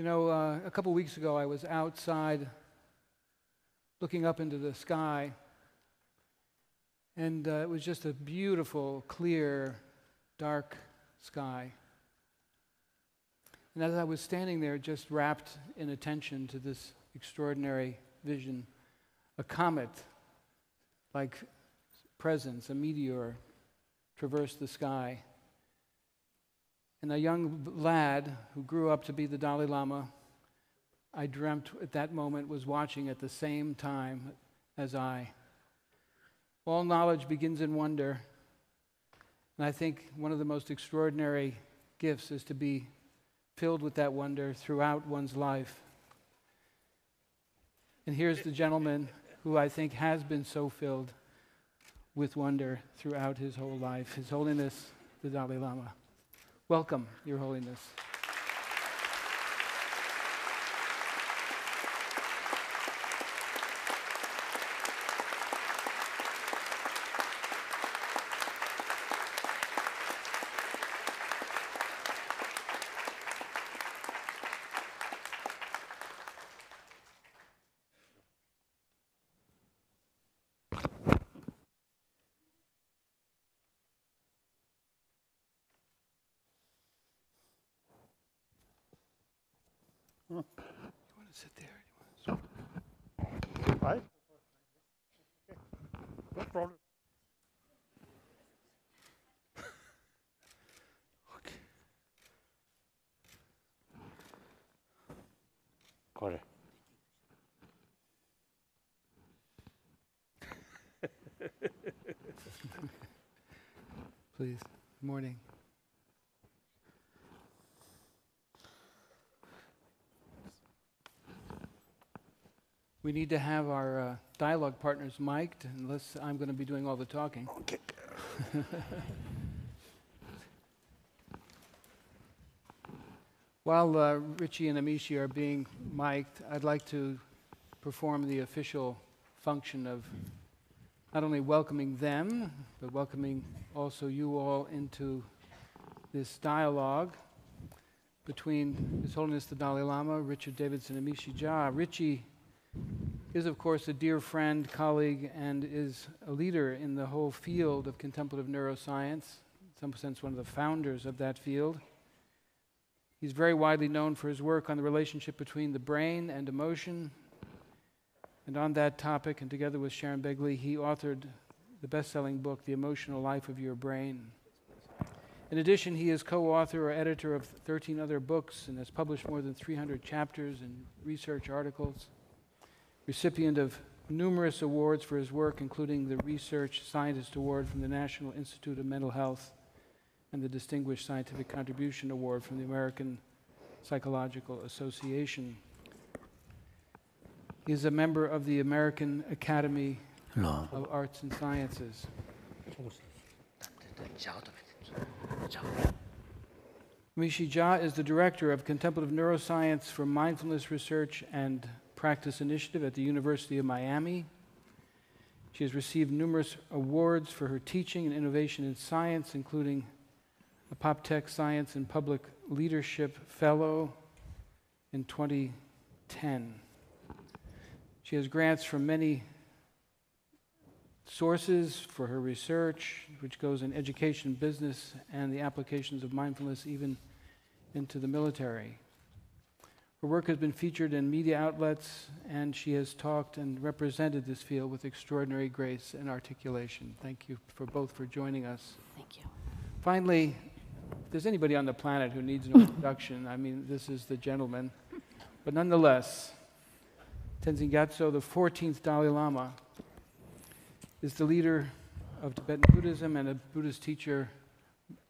You know, a couple weeks ago I was outside looking up into the sky, and it was just a beautiful, clear, dark sky. And as I was standing there just wrapped in attention to this extraordinary vision, a comet, like presence, a meteor, traversed the sky. And a young lad who grew up to be the Dalai Lama, I dreamt at that moment, was watching at the same time as I. All knowledge begins in wonder, and I think one of the most extraordinary gifts is to be filled with that wonder throughout one's life. And here's the gentleman who I think has been so filled with wonder throughout his whole life, His Holiness, the Dalai Lama. Welcome, Your Holiness. You want to sit there? You want to sit? Right? No problem. Okay. Got it. Please. Good morning. We need to have our dialogue partners mic'd, unless I'm going to be doing all the talking. Okay. While Richie and Amishi are being mic'd, I'd like to perform the official function of not only welcoming them, but welcoming also you all into this dialogue between His Holiness the Dalai Lama, Richard Davidson, and Amishi Jha. Richie is, of course, a dear friend, colleague, and is a leader in the whole field of contemplative neuroscience, in some sense one of the founders of that field. He's very widely known for his work on the relationship between the brain and emotion. And on that topic, and together with Sharon Begley, he authored the best-selling book, The Emotional Life of Your Brain. In addition, he is co-author or editor of 13 other books and has published more than 300 chapters and research articles. Recipient of numerous awards for his work, including the Research Scientist Award from the National Institute of Mental Health and the Distinguished Scientific Contribution Award from the American Psychological Association. He is a member of the American Academy of Arts and Sciences. Amishi Jha is the Director of Contemplative Neuroscience for Mindfulness Research and Practice Initiative at the University of Miami. She has received numerous awards for her teaching and innovation in science, including a Poptech Science and Public Leadership Fellow in 2010. She has grants from many sources for her research, which goes in education, business, and the applications of mindfulness even into the military. Her work has been featured in media outlets, and she has talked and represented this field with extraordinary grace and articulation. Thank you both for joining us. Thank you. Finally, if there's anybody on the planet who needs no introduction, I mean, this is the gentleman. But nonetheless, Tenzin Gyatso, the 14th Dalai Lama, is the leader of Tibetan Buddhism and a Buddhist teacher,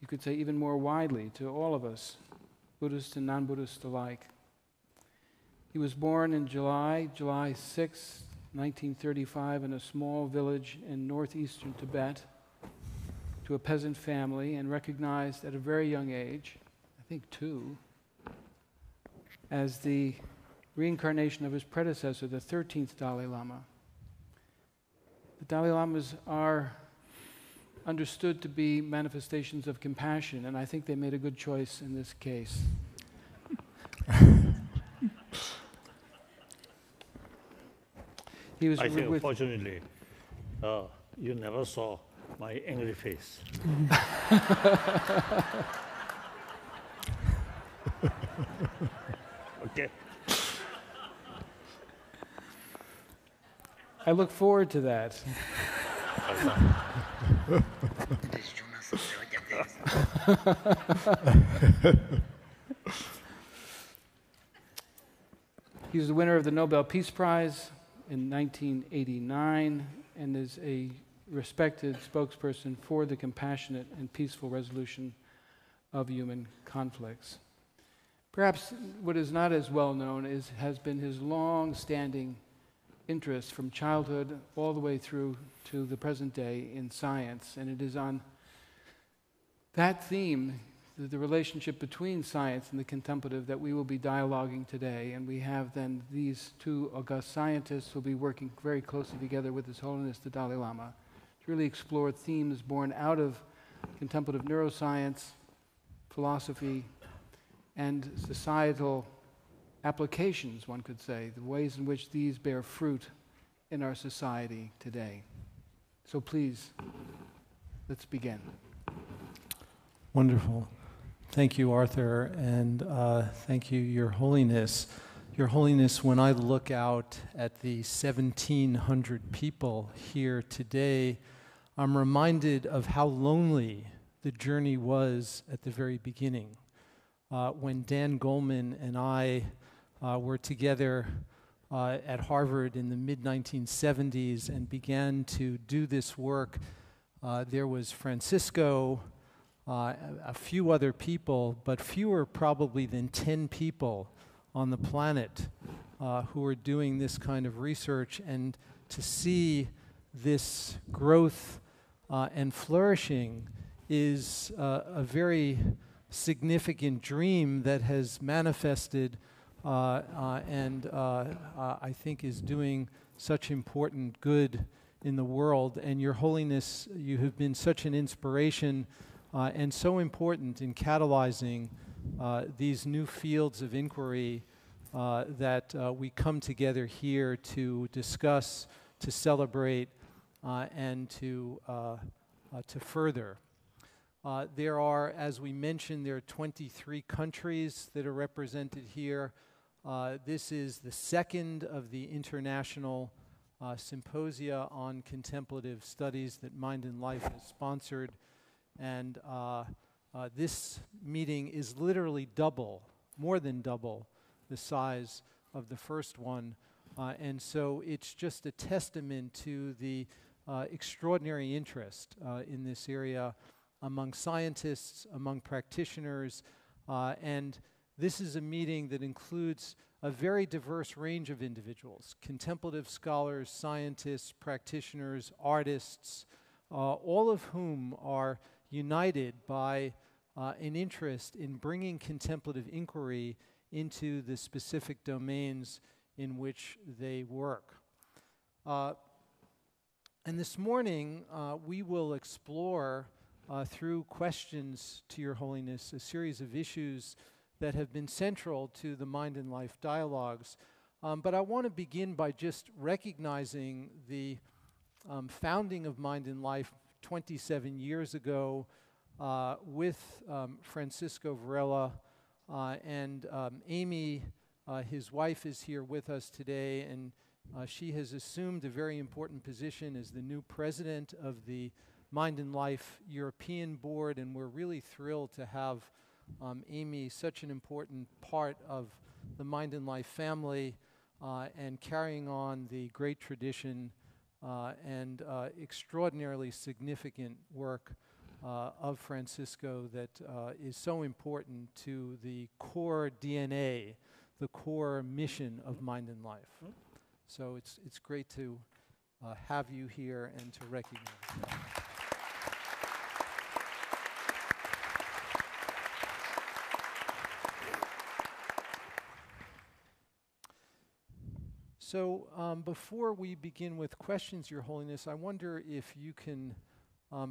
you could say even more widely, to all of us, Buddhists and non-Buddhists alike. He was born in July 6, 1935, in a small village in northeastern Tibet to a peasant family, and recognized at a very young age, I think 2, as the reincarnation of his predecessor, the 13th Dalai Lama. The Dalai Lamas are understood to be manifestations of compassion, and I think they made a good choice in this case. He was I think, with. fortunately, you never saw my angry face. Okay. I look forward to that. He was the winner of the Nobel Peace Prize in 1989 and is a respected spokesperson for the compassionate and peaceful resolution of human conflicts. Perhaps what is not as well known has been his long-standing interest from childhood all the way through to the present day in science, and it is on that theme, the relationship between science and the contemplative, that we will be dialoguing today. And we have then these two august scientists who will be working very closely together with His Holiness the Dalai Lama to really explore themes born out of contemplative neuroscience, philosophy, and societal applications, one could say, the ways in which these bear fruit in our society today. So please, let's begin. Wonderful. Thank you, Arthur, and thank you, Your Holiness. Your Holiness, when I look out at the 1,700 people here today, I'm reminded of how lonely the journey was at the very beginning. When Dan Goleman and I were together at Harvard in the mid-1970s and began to do this work, there was Francisco, a few other people, but fewer probably than 10 people on the planet who were doing this kind of research. And to see this growth and flourishing is a very significant dream that has manifested and I think is doing such important good in the world. And Your Holiness, you have been such an inspiration and so important in catalyzing these new fields of inquiry that we come together here to discuss, to celebrate, and to further. There are, as we mentioned, there are 23 countries that are represented here. This is the second of the international symposia on contemplative studies that Mind and Life has sponsored. And this meeting is literally double, more than double, the size of the first one. And so it's just a testament to the extraordinary interest in this area among scientists, among practitioners, and this is a meeting that includes a very diverse range of individuals: contemplative scholars, scientists, practitioners, artists, all of whom are united by an interest in bringing contemplative inquiry into the specific domains in which they work. And this morning, we will explore through questions to Your Holiness a series of issues that have been central to the Mind and Life dialogues. But I want to begin by just recognizing the founding of Mind and Life 27 years ago with Francisco Varela and Amy, his wife, is here with us today, and she has assumed a very important position as the new president of the Mind and Life European Board, and we're really thrilled to have Amy, such an important part of the Mind and Life family, and carrying on the great tradition and extraordinarily significant work of Francisco that is so important to the core DNA, the core mission of Mind and Life. So it's great to have you here and to recognize that. So before we begin with questions, Your Holiness, I wonder if you can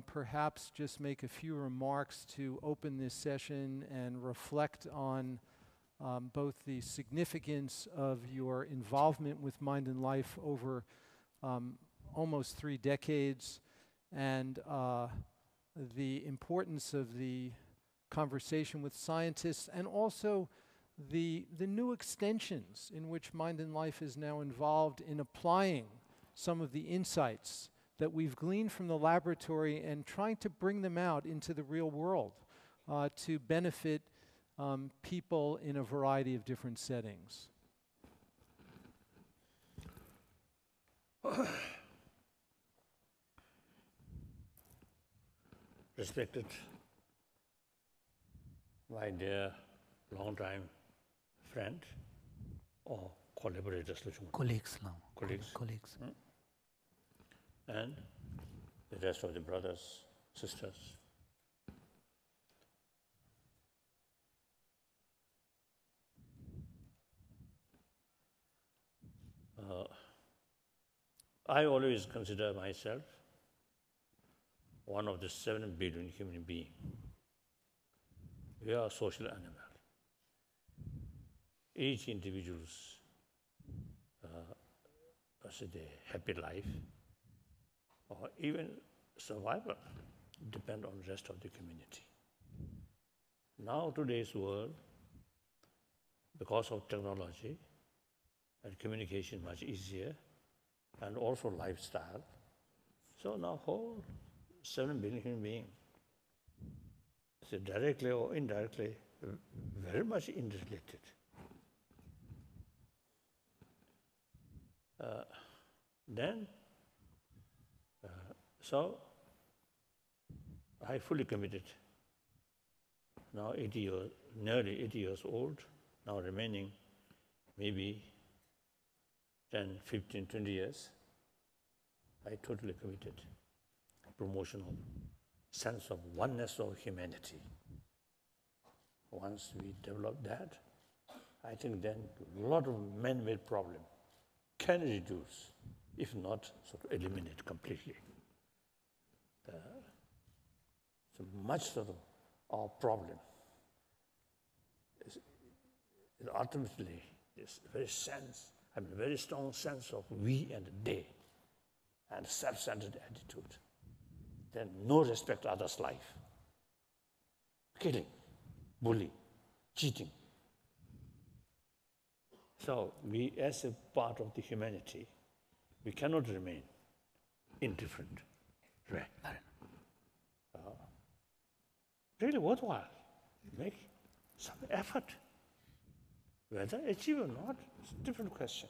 perhaps just make a few remarks to open this session and reflect on both the significance of your involvement with Mind and Life over almost 3 decades, and the importance of the conversation with scientists, and also the new extensions in which Mind and Life is now involved in applying some of the insights that we've gleaned from the laboratory and trying to bring them out into the real world to benefit people in a variety of different settings. Respected, my dear long-time friend or collaborators, colleagues now. Colleagues. And the rest of the brothers, sisters. I always consider myself one of the 7 billion human beings. We are a social animal. Each individual's happy life or even survival depend on the rest of the community. Now today's world, because of technology and communication much easier, and also lifestyle, so now whole 7 billion human beings, so directly or indirectly, very much interrelated. So I fully committed. Now 80 years, nearly 80 years old, now remaining maybe 10, 15, 20 years, I totally committed. Promotion of sense of oneness of humanity. Once we develop that, I think then a lot of man-made problem can reduce, if not sort of eliminate completely. So much sort of our problem is ultimately this very strong sense of we and they, and self-centered attitude. Then no respect others' life. Killing, bullying, cheating. So we, as a part of the humanity, we cannot remain indifferent. Right? Really worthwhile. Make some effort. Whether achieve or not, it's a different question.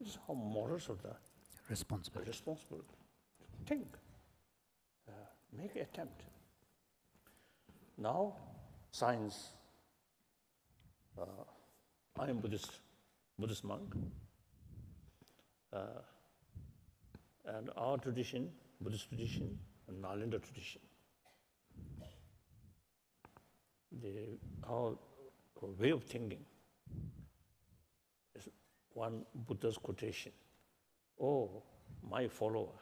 It's how morals of the responsible. Think. Make an attempt. Now, science. I am Buddhist monk, and our tradition, Buddhist tradition, and Nalanda tradition, our way of thinking is one Buddha's quotation. Oh, my follower,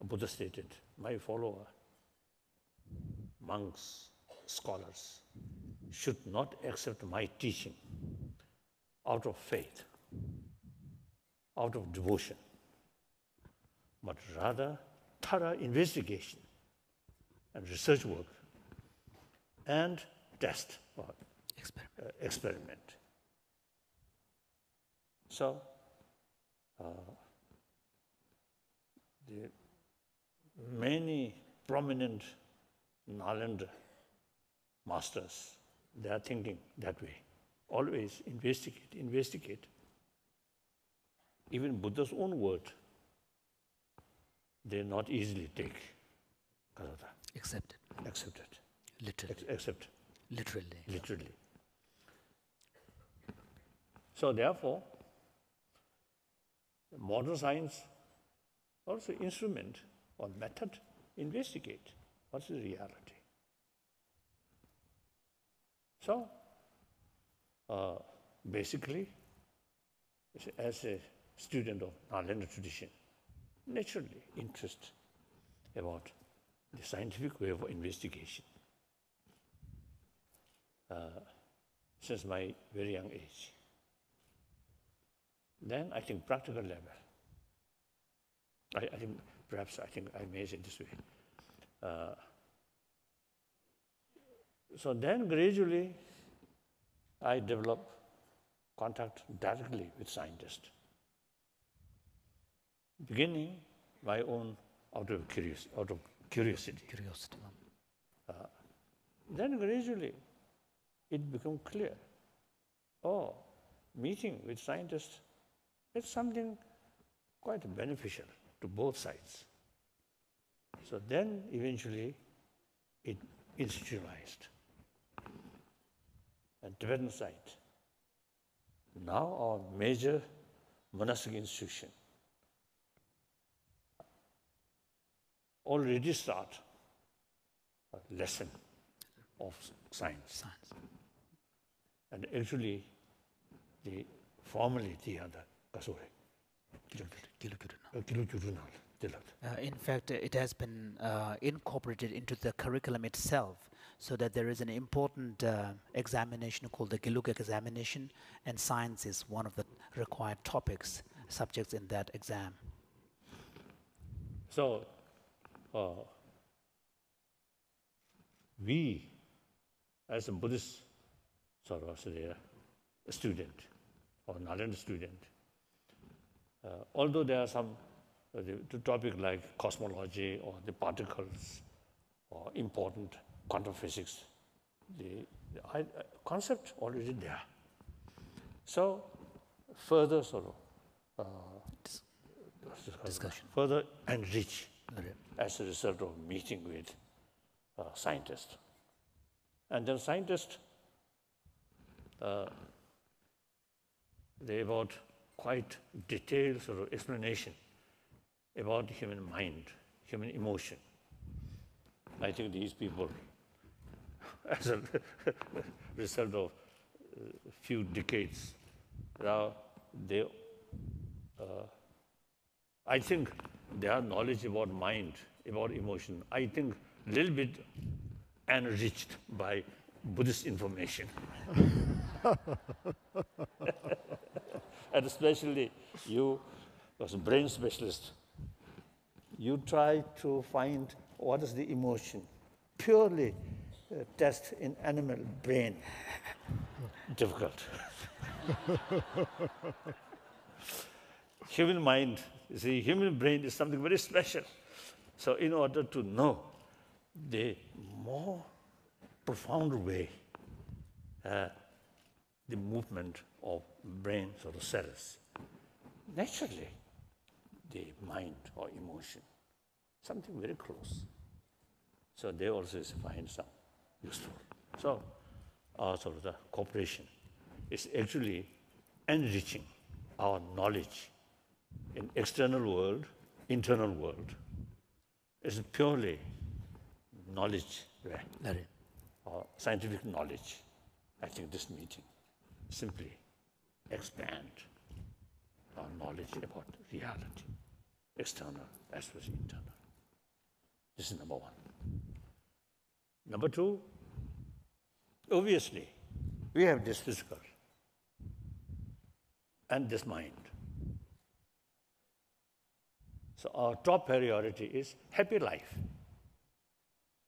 Buddha stated, my follower, monks, scholars, should not accept my teaching out of faith, out of devotion, but rather thorough investigation and research work and test or experiment. So, the many prominent Nalanda masters, they are thinking that way. Always investigate. Even Buddha's own word, they not easily take. Accept it. Literally. Accept. Literally. So therefore, modern science also instrument or method investigate what's the reality. So, basically, as a student of Nalanda tradition, naturally interest about the scientific way of investigation. Since my very young age. Then I think practical level. I think perhaps I may say this way. So then gradually I developed contact directly with scientists. Beginning my own out of curiosity. Then gradually it became clear. Oh, meeting with scientists, it's something quite beneficial to both sides. So then eventually it institutionalized. And Tibetan side, now our major monastic institution, already start a lesson of science. And actually, formally, the Kasore. In fact, it has been incorporated into the curriculum itself, so that there is an important examination called the Giluk examination, and science is one of the required topics, subjects in that exam. So, we, as a Buddhist sort of a student or Nalanda student, although there are some the topic like cosmology or the particles or important quantum physics, the concept already there. So further sort of discussion, further enrich as a result of meeting with scientists. And then scientists, they about quite detailed sort of explanation about human mind, human emotion. I think these people, as a result of a few decades, now they, I think their knowledge about mind, about emotion, I think a little bit enriched by Buddhist information. And especially you, as a brain specialist, you try to find what is the emotion, purely test in animal brain. Difficult. Human mind, you see, human brain is something very special. So in order to know the more profound way, the movement of brain sort of cells, naturally, the mind or emotion, something very close. So they also find some useful. So our sort of the cooperation is actually enriching our knowledge in external world, internal world. It's purely knowledge, right? Or scientific knowledge. I think this meeting simply expand our knowledge about reality, external as well as internal. This is number one. Number two, obviously, we have this physical and this mind. So our top priority is happy life.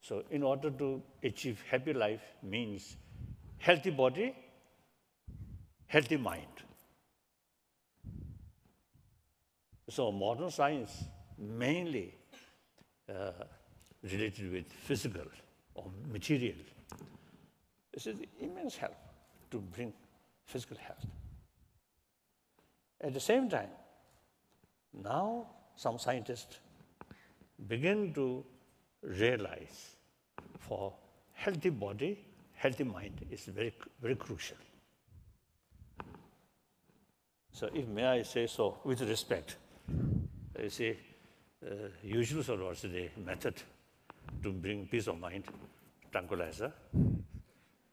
So in order to achieve happy life means healthy body, healthy mind. So modern science mainly related with physical or material. This is immense help to bring physical health. At the same time, now some scientists begin to realize for healthy body, healthy mind is very, very crucial. So if may I say so with respect, you see, usual sort of the method to bring peace of mind, tranquilizer,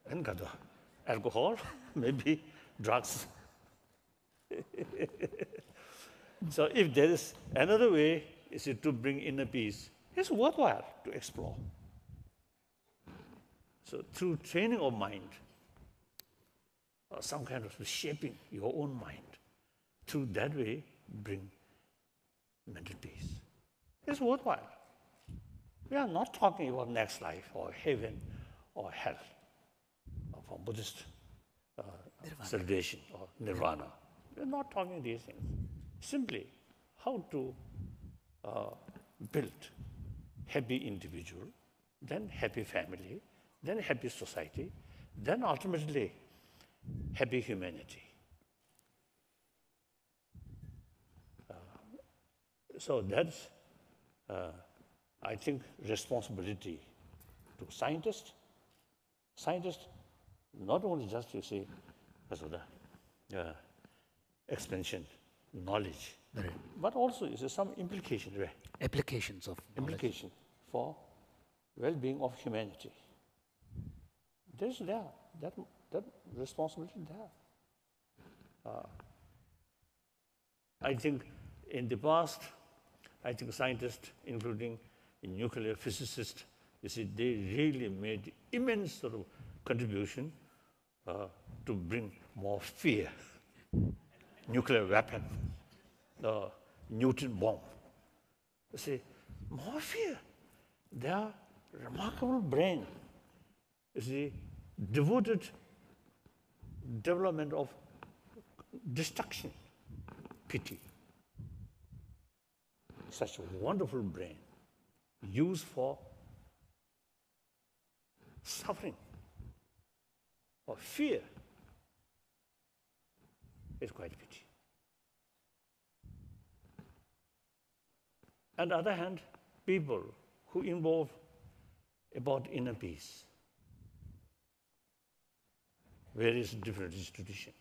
and alcohol, maybe drugs. So if there is another way, is it to bring inner peace, it's worthwhile to explore. So through training of mind, or some kind of shaping your own mind, through that way bring mental peace. It's worthwhile. We are not talking about next life or heaven or hell or Buddhist celebration or nirvana. We're not talking these things. Simply how to build happy individual, then happy family, then happy society, then ultimately happy humanity. So that's, I think, responsibility to scientists. Scientists, not only just, you see, because of the expansion, knowledge, but also is there some implication, right? Applications of Implication for well-being of humanity. There's there, that responsibility there. I think in the past, I think scientists, including nuclear physicists, you see, they really made immense sort of contribution to bring more fear. Nuclear weapon, the Newton bomb. You see, more fear. Their remarkable brain, you see, devoted development of destruction, pity. Such a wonderful brain used for suffering or fear is quite a pity. On the other hand, people who involve about inner peace, various different institutions,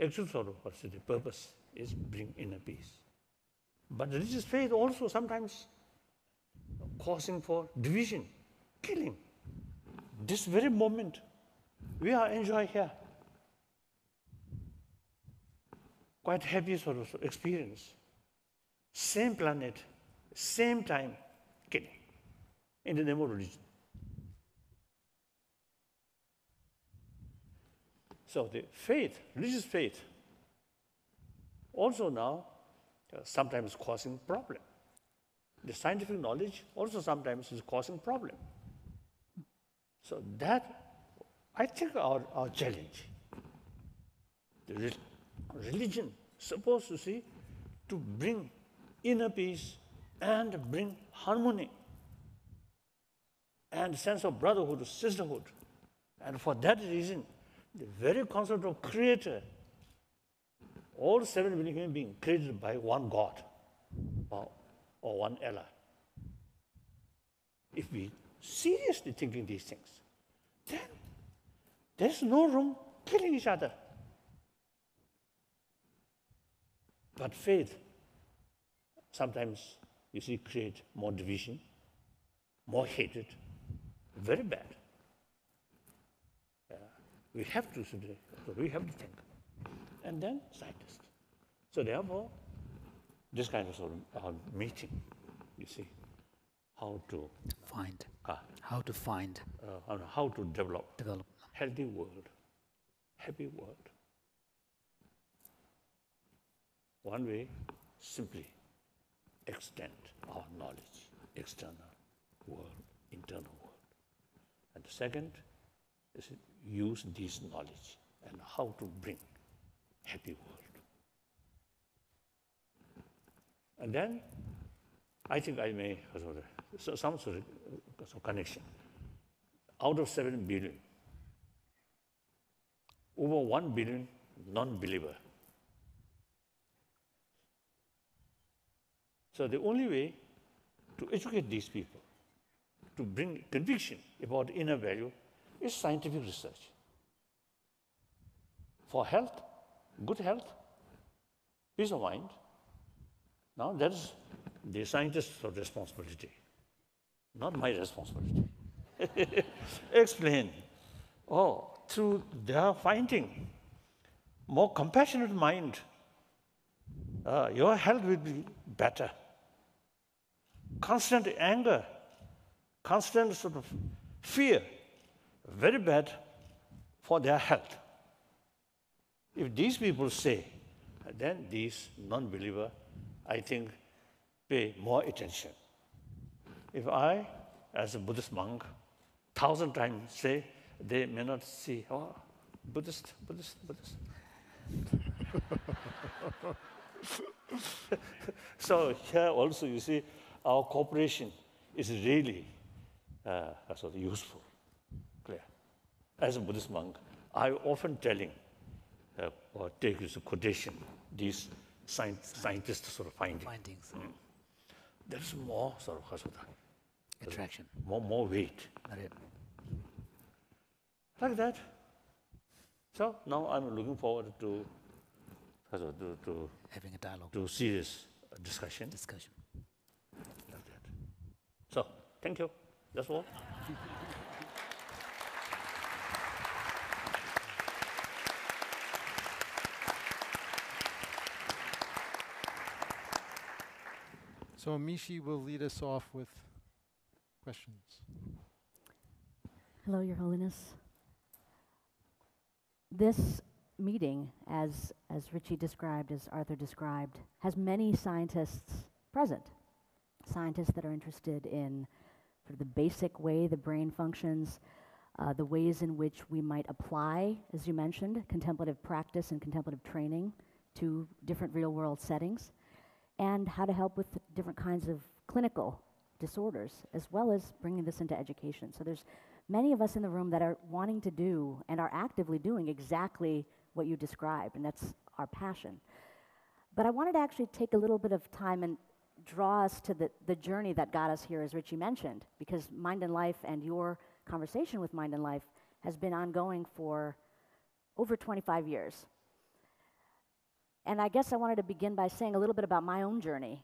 actual sort of what's the purpose is bring inner peace. But religious faith also sometimes causing for division, killing. This very moment we are enjoying here. Quite happy sort of experience. Same planet, same time, killing in the name of religion. So the faith, religious faith, also now sometimes causing problem. The scientific knowledge also sometimes is causing problem. So that, I think, our challenge. The religion supposed to see to bring inner peace and bring harmony and sense of brotherhood, sisterhood. And for that reason, the very concept of creator, all 7 billion human beings created by one God or one Allah. If we seriously thinking these things, then there's no room killing each other. But faith sometimes, you see, create more division, more hatred, very bad. We have to think. And then scientists. So therefore, this kind of sort of meeting, you see, how to find, how to develop healthy world, happy world. One way, simply extend our knowledge, external world, internal world. And the second is use this knowledge and how to bring happy world. And then I think I may some sort of connection. Out of 7 billion, over 1 billion non-believer. So the only way to educate these people, to bring conviction about inner value, is scientific research. For health, good health, peace of mind. Now that is the scientist's responsibility, not my responsibility. Explain. Through their finding, more compassionate mind, your health will be better. Constant anger, constant sort of fear, very bad for their health. If these people say, then these non-believers I think, pay more attention. If I, as a Buddhist monk, 1,000 times say, they may not see, oh, Buddhist. So here also you see our cooperation is really sort of useful, clear. As a Buddhist monk, I often telling or take as a quotation these scientists sort of findings. There's more sort of Attraction. more weight. Right. Like that. So now I'm looking forward to Having a dialogue. to serious discussion. Like that. So thank you. That's all. So Amishi will lead us off with questions. Hello, Your Holiness. This meeting, as Richie described, as Arthur described, has many scientists present. Scientists that are interested in sort of the basic way the brain functions, the ways in which we might apply, as you mentioned, contemplative practice and contemplative training to different real-world settings, and how to help with different kinds of clinical disorders, as well as bringing this into education. So there's many of us in the room that are wanting to do and are actively doing exactly what you described, and that's our passion. But I wanted to actually take a little bit of time and draw us to the journey that got us here, as Richie mentioned, because Mind and Life and your conversation with Mind and Life has been ongoing for over 25 years. And I guess I wanted to begin by saying a little bit about my own journey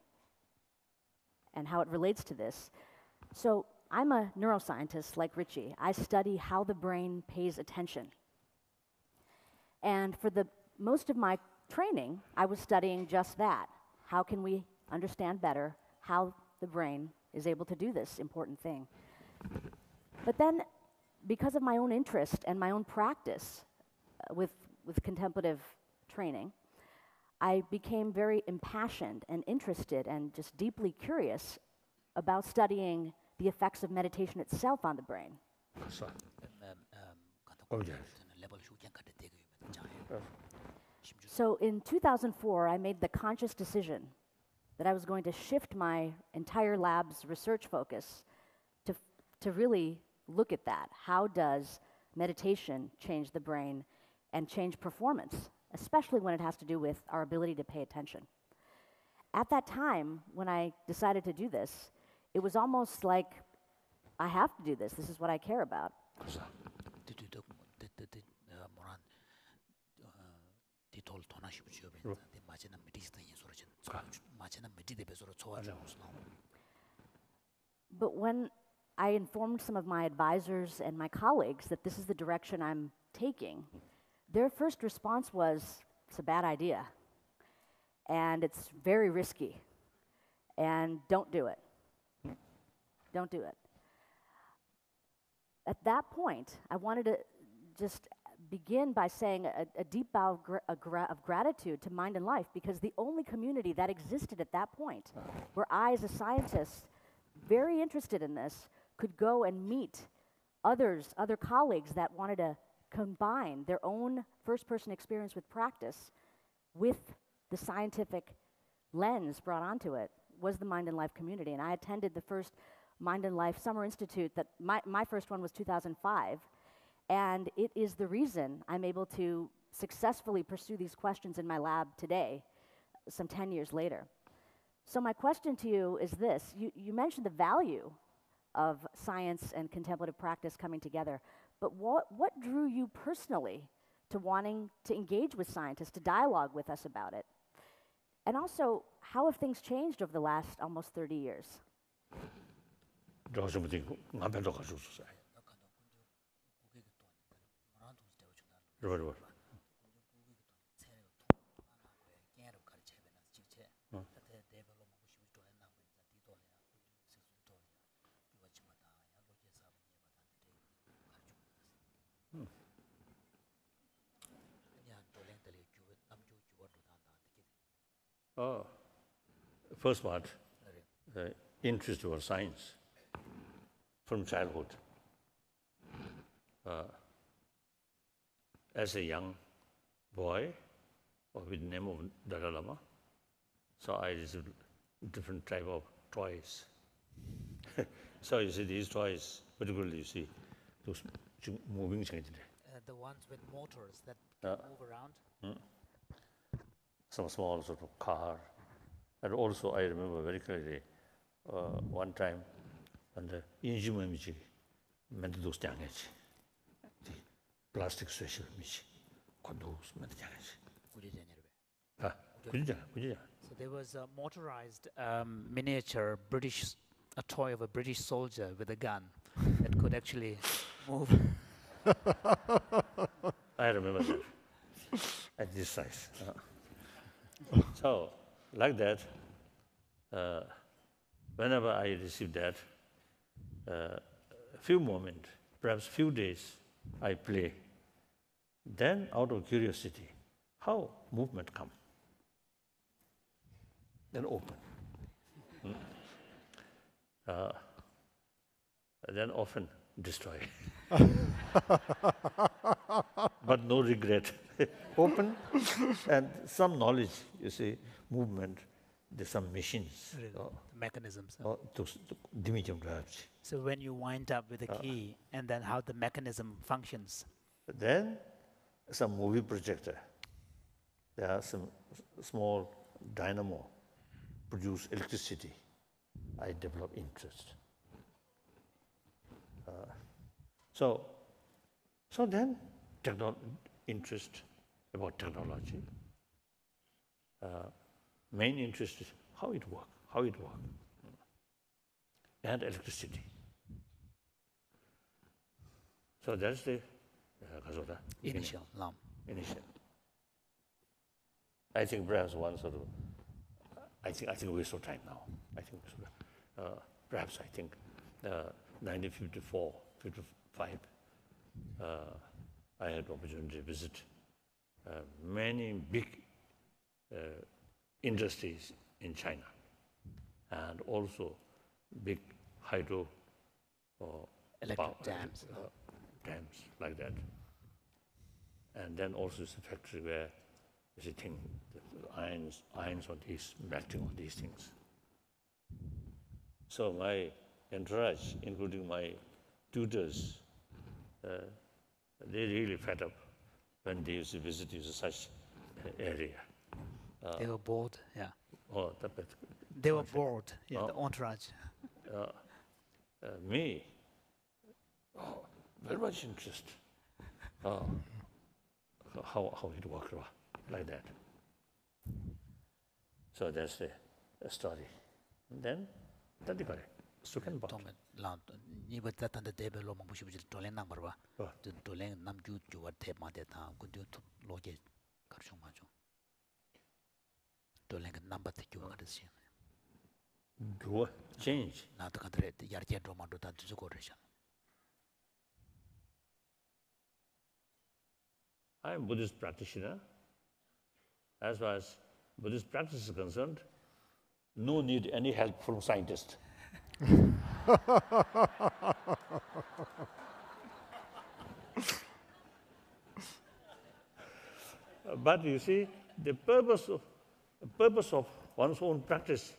and how it relates to this. So I'm a neuroscientist like Richie. I study how the brain pays attention. And for the most of my training, I was studying just that. How can we understand better how the brain is able to do this important thing? But then, because of my own interest and my own practice with contemplative training, I became very impassioned and interested and just deeply curious about studying the effects of meditation itself on the brain. So in 2004, I made the conscious decision that I was going to shift my entire lab's research focus to really look at that. How does meditation change the brain and change performance, especially when it has to do with our ability to pay attention? At that time, when I decided to do this, it was almost like, I have to do this. This is what I care about. But when I informed some of my advisors and my colleagues that this is the direction I'm taking, their first response was, it's a bad idea, and it's very risky, and don't do it. Don't do it. At that point, I wanted to just begin by saying a deep bow of gratitude to Mind and Life, because the only community that existed at that point where I, as a scientist, very interested in this, could go and meet other colleagues that wanted to combine their own first-person experience with practice with the scientific lens brought onto it, was the Mind and Life community. And I attended the first Mind and Life Summer Institute. That my first one was 2005, and it is the reason I'm able to successfully pursue these questions in my lab today, some 10 years later. So my question to you is this. You mentioned the value of science and contemplative practice coming together, but what drew you personally to wanting to engage with scientists, to dialogue with us about it? And also, how have things changed over the last almost 30 years? first part, interest for science from childhood. As a young boy, with the name of Dalai Lama, so I received different type of toys. So you see these toys, particularly you see those moving things. The ones with motors that can move around. Some small sort of car. And also I remember very clearly one time when the instrument which meant those damage. The plastic special which condos meant damage. So there was a motorized miniature a toy of a British soldier with a gun that could actually move. I remember that at this size. So, like that, whenever I receive that, a few moments, perhaps few days, I play. Then, out of curiosity, how movement come? Then open. Then often destroy. But no regret. Open and some knowledge, you see, movement, there's some machines. Mechanisms. So So when you wind up with a key and then how the mechanism functions. then some movie projector. There are some small dynamo produce electricity. I develop interest. So then interest about technology. Main interest is how it works, and electricity. So that's the Initial. initial. I think perhaps one sort of, I think waste of time now. I think perhaps 1954, 55, I had the opportunity to visit many big industries in China, and also big hydro Electric dams. Dams like that. And then also it's a factory where there's a thing, the irons on these, melting on these things. So my entourage, including my tutors, they really fed up when they used to visit such area. They were bored, yeah. But They were bored, yeah, the entourage. me, very much interest. How it works like that. So that's the story. And then, that's the second part. Ni ba ta tanda debe lo mang bushi bushi tolen nang barwa. Tolen nam ju ju wa te ma de ta ku ju lo ge kar chung ma chung. Tolen ga nam ba te ju ga de sin. Do change. Na ta kan tre yar chen ro ma do ta ju ko re shan. I am a Buddhist practitioner. As far as Buddhist practice is concerned, no need any help from scientists. But you see, the purpose of one's own practice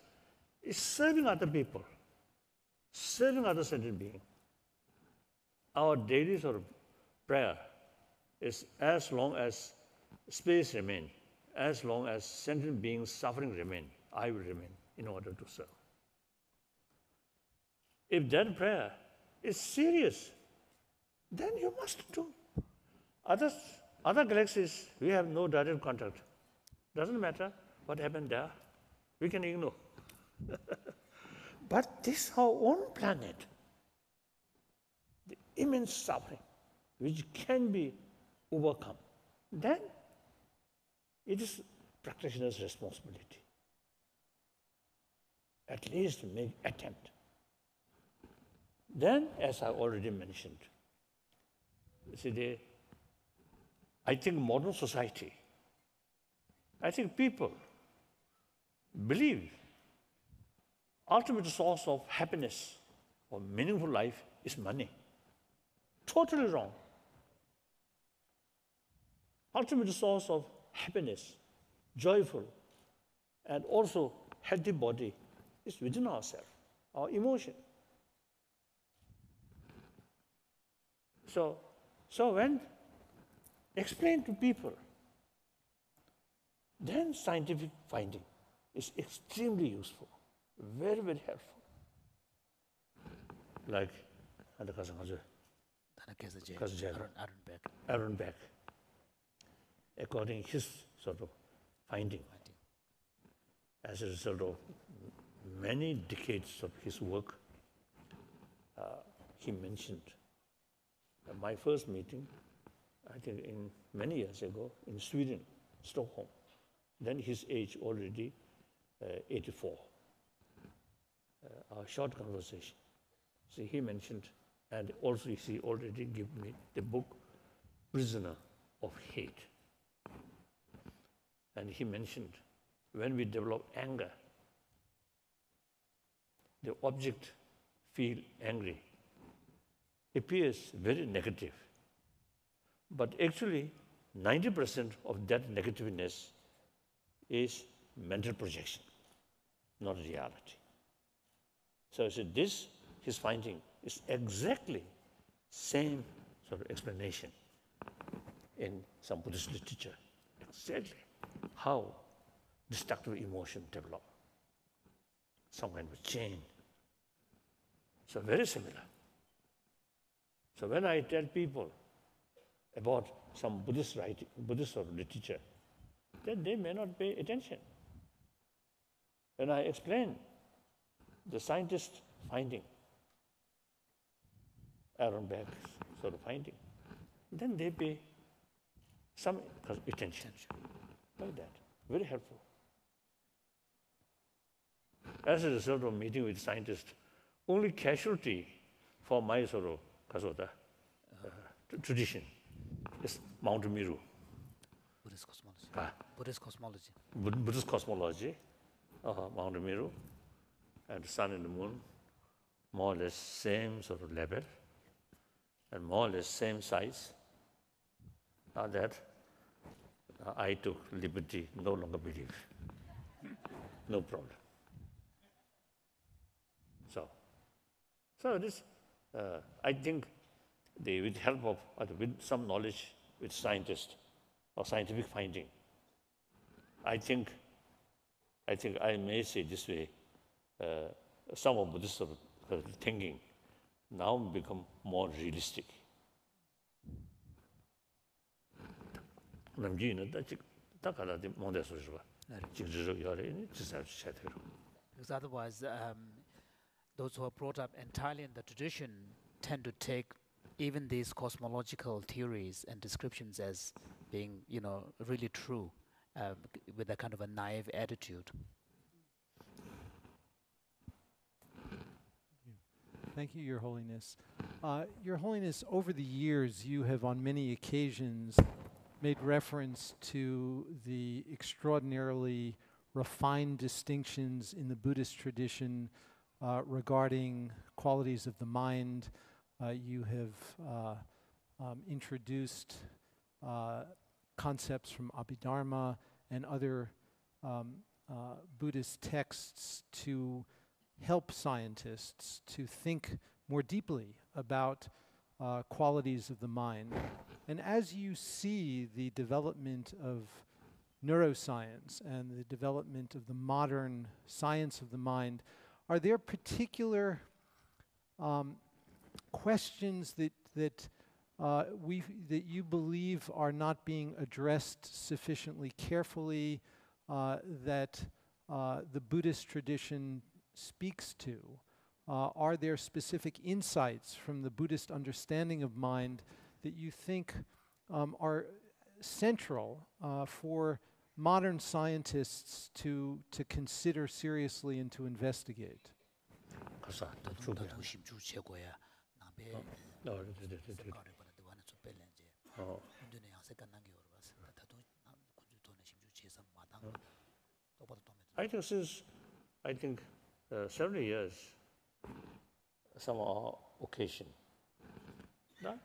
is serving other people, serving other sentient beings. Our daily sort of prayer is as long as space remains, as long as sentient beings suffering remain, I will remain in order to serve. If that prayer is serious, then you must do. Other galaxies, we have no direct contact. Doesn't matter what happened there. We can ignore. But this our own planet, the immense suffering, which can be overcome, then it is practitioner's responsibility. At least make attempt. Then, as I already mentioned, see, I think modern society, I think people believe ultimate source of happiness or meaningful life is money. Totally wrong. Ultimate source of happiness, joyful, and also healthy body is within ourselves, our emotion. So when explained to people, then scientific finding is extremely useful, very, very helpful. Like Aaron Beck, according to his sort of finding, as a result of many decades of his work, he mentioned my first meeting, I think in many years ago, in Sweden, Stockholm. Then his age already 84. Our short conversation. So he mentioned, and also he already gave me the book, Prisoner of Hate. And he mentioned, when we develop anger, the object feel angry, appears very negative. But actually, 90% of that negativeness is mental projection, not reality. So this, his finding, is exactly same sort of explanation in some Buddhist literature. Exactly how destructive emotion develop. Some kind of chain. So very similar. So when I tell people about some Buddhist writing, Buddhist sort of literature, then they may not pay attention. When I explain the scientist finding, Aaron Beck's sort of finding, then they pay some attention. Like that. Very helpful. As a result of meeting with scientists, only casualty for my sort of tradition is Mount Meru. Buddhist cosmology. Buddhist cosmology. Buddhist cosmology, Mount Meru, and the sun and the moon, more or less same sort of level, and more or less same size. Now that I took liberty, no longer believe. No problem. So this, I think, with help of, with some knowledge, with scientists or scientific finding, I think I may say this way, some of Buddhist thinking now become more realistic. Because otherwise, those who are brought up entirely in the tradition tend to take even these cosmological theories and descriptions as being, really true, with a kind of a naive attitude. Thank you, Your Holiness. Your Holiness, over the years, you have on many occasions made reference to the extraordinarily refined distinctions in the Buddhist tradition regarding qualities of the mind. You have introduced concepts from Abhidharma and other Buddhist texts to help scientists to think more deeply about qualities of the mind. And as you see the development of neuroscience and the development of the modern science of the mind, are there particular questions that you believe are not being addressed sufficiently carefully, that the Buddhist tradition speaks to? Are there specific insights from the Buddhist understanding of mind that you think are central for modern scientists to consider seriously and to investigate? I think several years, some occasion, that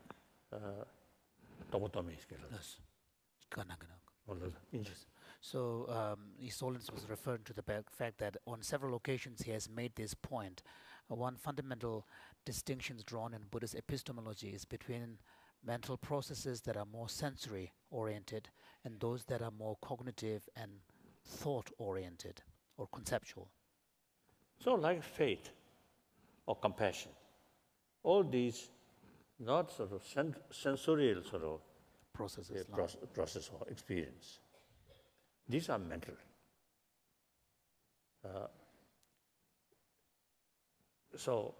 lobotomy is Yes. So His Holiness was referring to the fact that on several occasions he has made this point. One fundamental distinction drawn in Buddhist epistemology is between mental processes that are more sensory oriented and those that are more cognitive and thought oriented or conceptual. So like faith or compassion, all these not sort of sensorial sort of Processes. process or experience. These are mental. So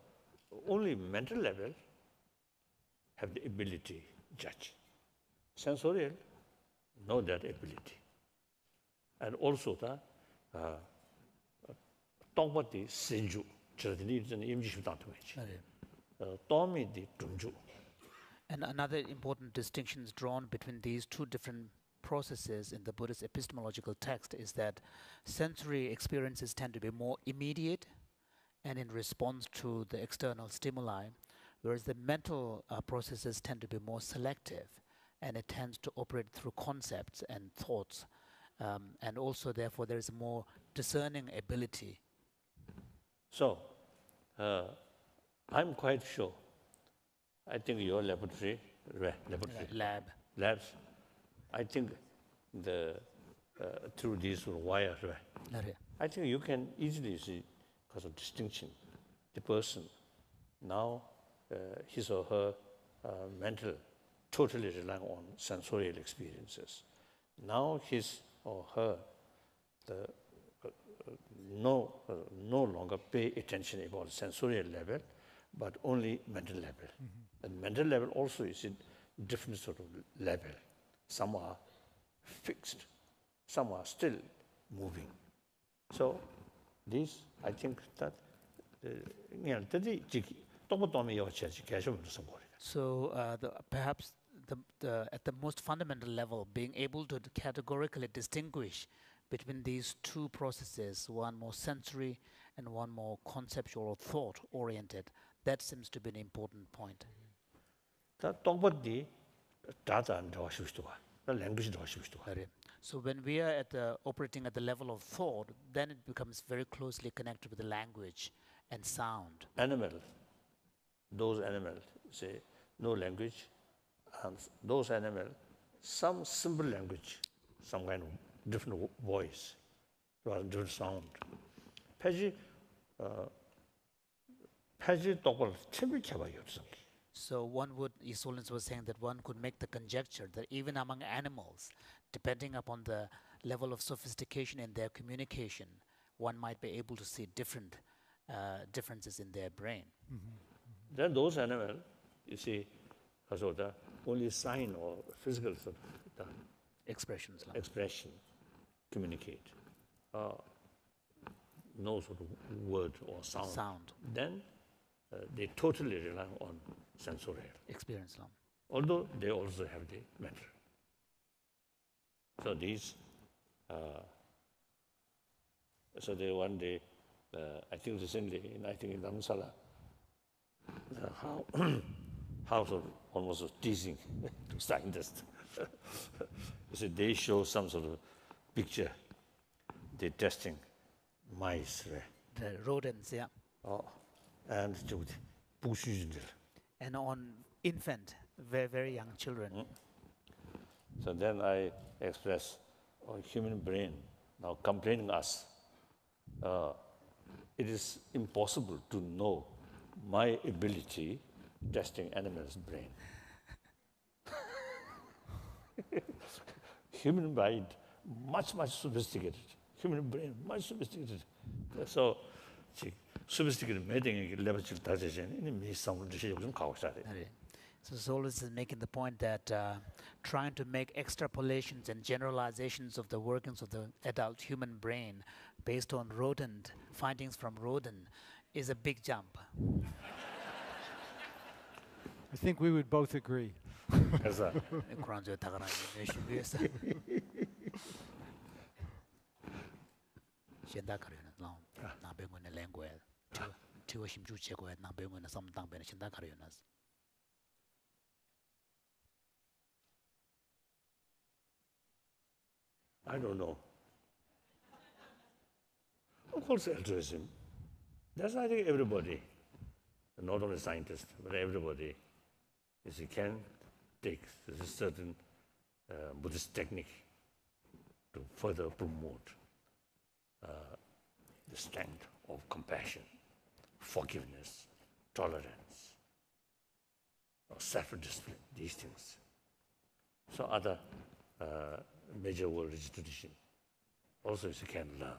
only mental level have the ability to judge. Sensorial, no that ability. And also the Tongpati Senju, Tomi di Tunju. And another important distinction is drawn between these two different processes in the Buddhist epistemological text is that sensory experiences tend to be more immediate and in response to the external stimuli, whereas the mental processes tend to be more selective and it tends to operate through concepts and thoughts. And also, therefore, there is a more discerning ability. So, I'm quite sure. I think your labs, I think through these wires, I think you can easily see, because of distinction, the person now his or her mental totally relying on sensorial experiences. Now his or her no longer pay attention about sensorial level, but only mental level. And mental level also is in different sort of level. Some are fixed, some are still moving. So this, I think that So perhaps at the most fundamental level, being able to categorically distinguish between these two processes, one more sensory and one more conceptual or thought-oriented, that seems to be an important point. So when we are operating at the level of thought, then it becomes very closely connected with the language and sound. Those animals say no language, and those animals, some simple language, some kind of different voice, different sound. So His Holiness was saying that one could make the conjecture that even among animals, depending upon the level of sophistication in their communication, one might be able to see different differences in their brain. Then those animals, you see, only sign or physical sort of expression communicate. No sort of word or sound. Then they totally rely on sensorial experience. Although they also have the mental. So these, so they one day, I think recently, in Dharamsala, how sort of almost teasing to scientists. So they show some sort of picture. They're testing mice, right? The rodents, yeah. And on infant, very, very young children. So then I express, human brain now complaining us. It is impossible to know my ability testing animals' brain. Human mind, much sophisticated. Human brain, much sophisticated. So, sophisticated level. So Solus is making the point that trying to make extrapolations and generalizations of the workings of the adult human brain based on findings from rodent is a big jump. I think we would both agree. 나병원의 랭귀지 저 힘주 제거에 나병원의 삼당변의 신다 가려나스 I don't know. Of course, altruism. That's, I think, everybody, not only scientists, but everybody, is you can take a certain Buddhist technique to further promote the strength of compassion, forgiveness, tolerance, or self-discipline, these things. So other major world religious tradition also you can learn.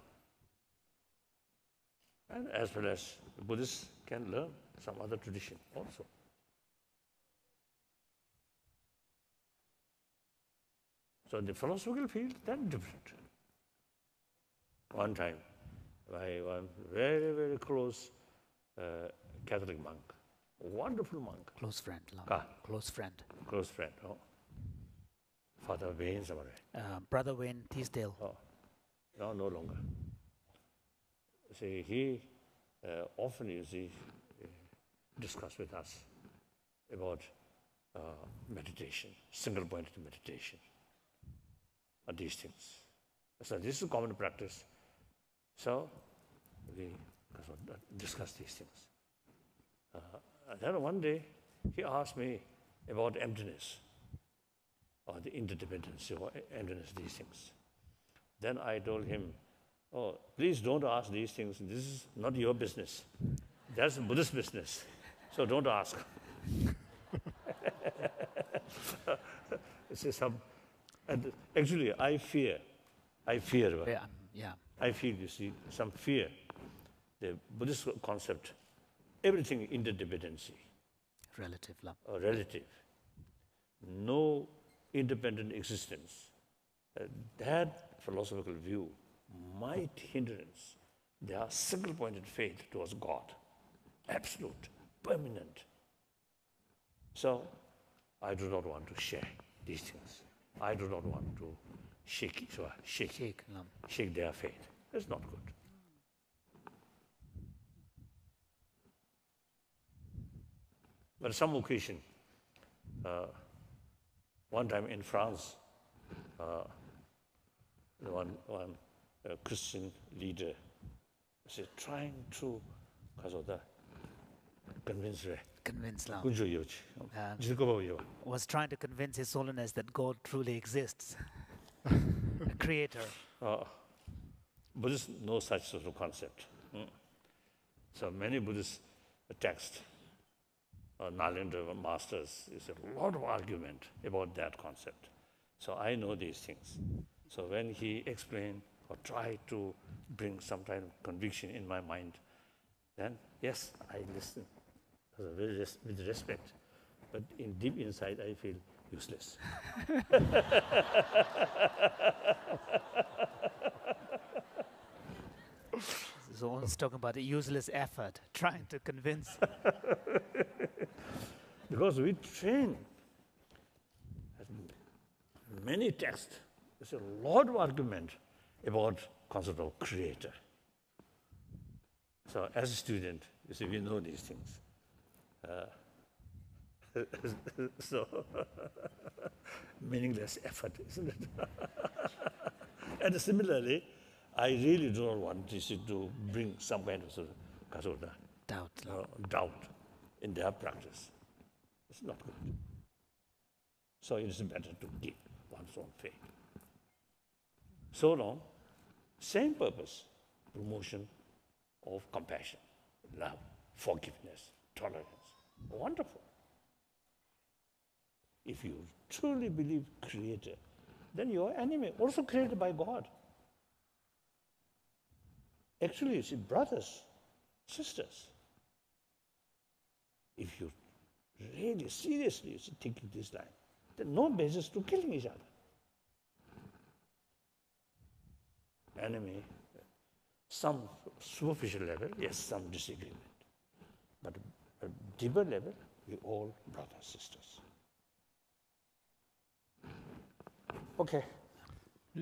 And as well as Buddhists can learn some other tradition also. So in the philosophical field, that's different. One time, one very, very close Catholic monk, a wonderful monk. Close friend, Lama. Close friend. Close friend, oh. Father Wayne somebody. Brother Wayne Teasdale. Oh, no longer. See, he often, you see, discuss with us about meditation, single-pointed meditation, and these things. So this is common practice. So we discuss these things. And then one day, he asked me about emptiness, or the interdependency, or emptiness, these things. Then I told him, oh, please don't ask these things. This is not your business. That's Buddhist business. So don't ask. And actually, I feel, Yeah. I feel, you see, some fear. The Buddhist concept, everything interdependency. Relative, Lama. Or relative. No independent existence. That philosophical view might hindrance their single-pointed faith towards God, absolute, permanent. So I do not want to share these things. I do not want to shake their faith. It's not good. But some occasion, one time in France, one Christian leader was trying to convince Lama. Lama. Was trying to convince His Holiness that God truly exists, a creator. Buddhists know such sort of concept. So many Buddhist texts, Nalendra masters, is a lot of argument about that concept. So I know these things. So when he explained or tried to bring some kind of conviction in my mind, then yes, I listen with respect. But in deep inside, I feel useless. So one's talking about a useless effort, trying to convince. Because we train many texts, there's a lot of argument about concept of creator. So as a student, you see, we know these things. So meaningless effort, isn't it? And similarly, I really do not want this to bring some kind of doubt in their practice. It's not good. So it is better to keep one's own faith. So long, same purpose, promotion of compassion, love, forgiveness, tolerance. Wonderful. If you truly believe Creator, then your enemy also created by God. Actually, you see, brothers, sisters, if you really seriously taking this line, then no basis to killing each other. Enemy, some superficial level, yes, some disagreement. But at a deeper level, we all brothers, sisters. Okay.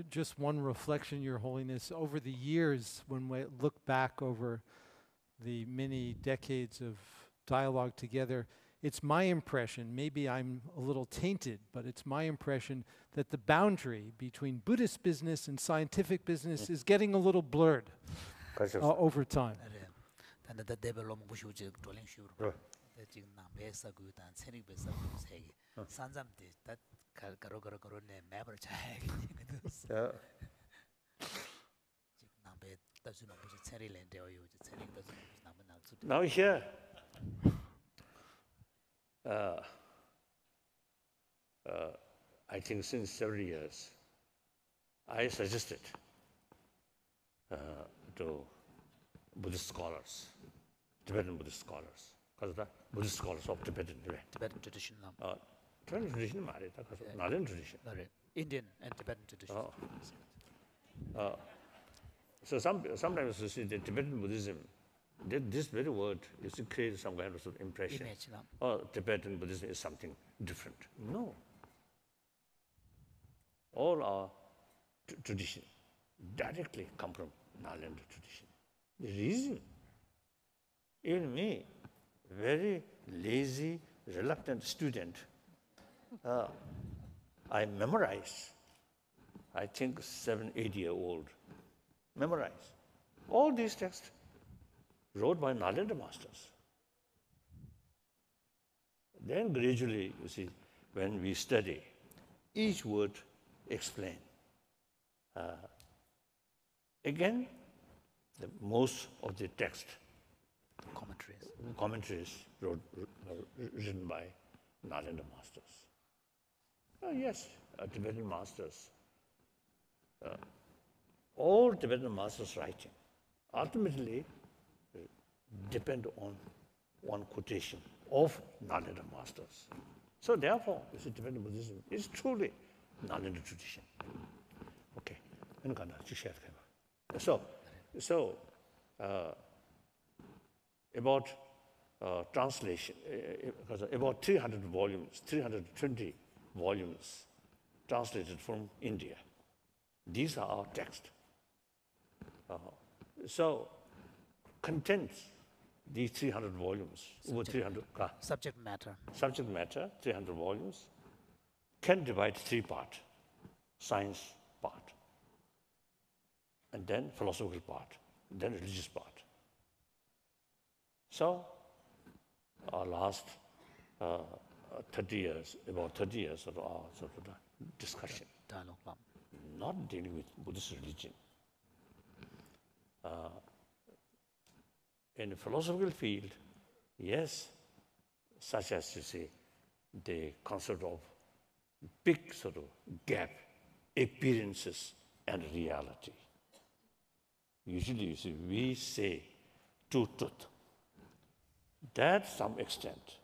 Just one reflection, Your Holiness. Over the years, when we look back over the many decades of dialogue together, it's my impression, maybe I'm a little tainted, but it's my impression that the boundary between Buddhist business and scientific business is getting a little blurred over time. Now here, I think since several years, I suggested to Buddhist scholars, Tibetan Buddhist scholars, because the Buddhist scholars of Tibetan tradition, Tibetan tradition, Nalen tradition. Indian and Tibetan tradition. So sometimes you see the Tibetan Buddhism, this very word is to create some kind of impression. Tibetan Buddhism is something different. No. All our tradition directly come from Nalanda tradition. The reason, even me, very lazy, reluctant student, I memorize, I think 7, 8-year-old, memorize all these texts wrote by Nalanda masters. Then gradually, you see, when we study, each word explain. Again, most of the text, commentaries written by Nalanda masters. Yes, Tibetan masters. All Tibetan masters' writing ultimately depend on one quotation of Nalanda masters. So therefore, you see, Tibetan Buddhism is truly Nalanda tradition. Okay. So about translation, about 300 volumes, 320 volumes translated from India. These are our texts. So contents, these 300 volumes, over 300 subject matter, 300 volumes, can divide 3 parts: science part, and then philosophical part, then religious part. So our last 30 years, about 30 years of our sort of discussion, dialogue, not dealing with Buddhist religion. In the philosophical field, yes, such as you see, the concept of big sort of gap, appearances and reality. Usually, you see, we say truth. That some extent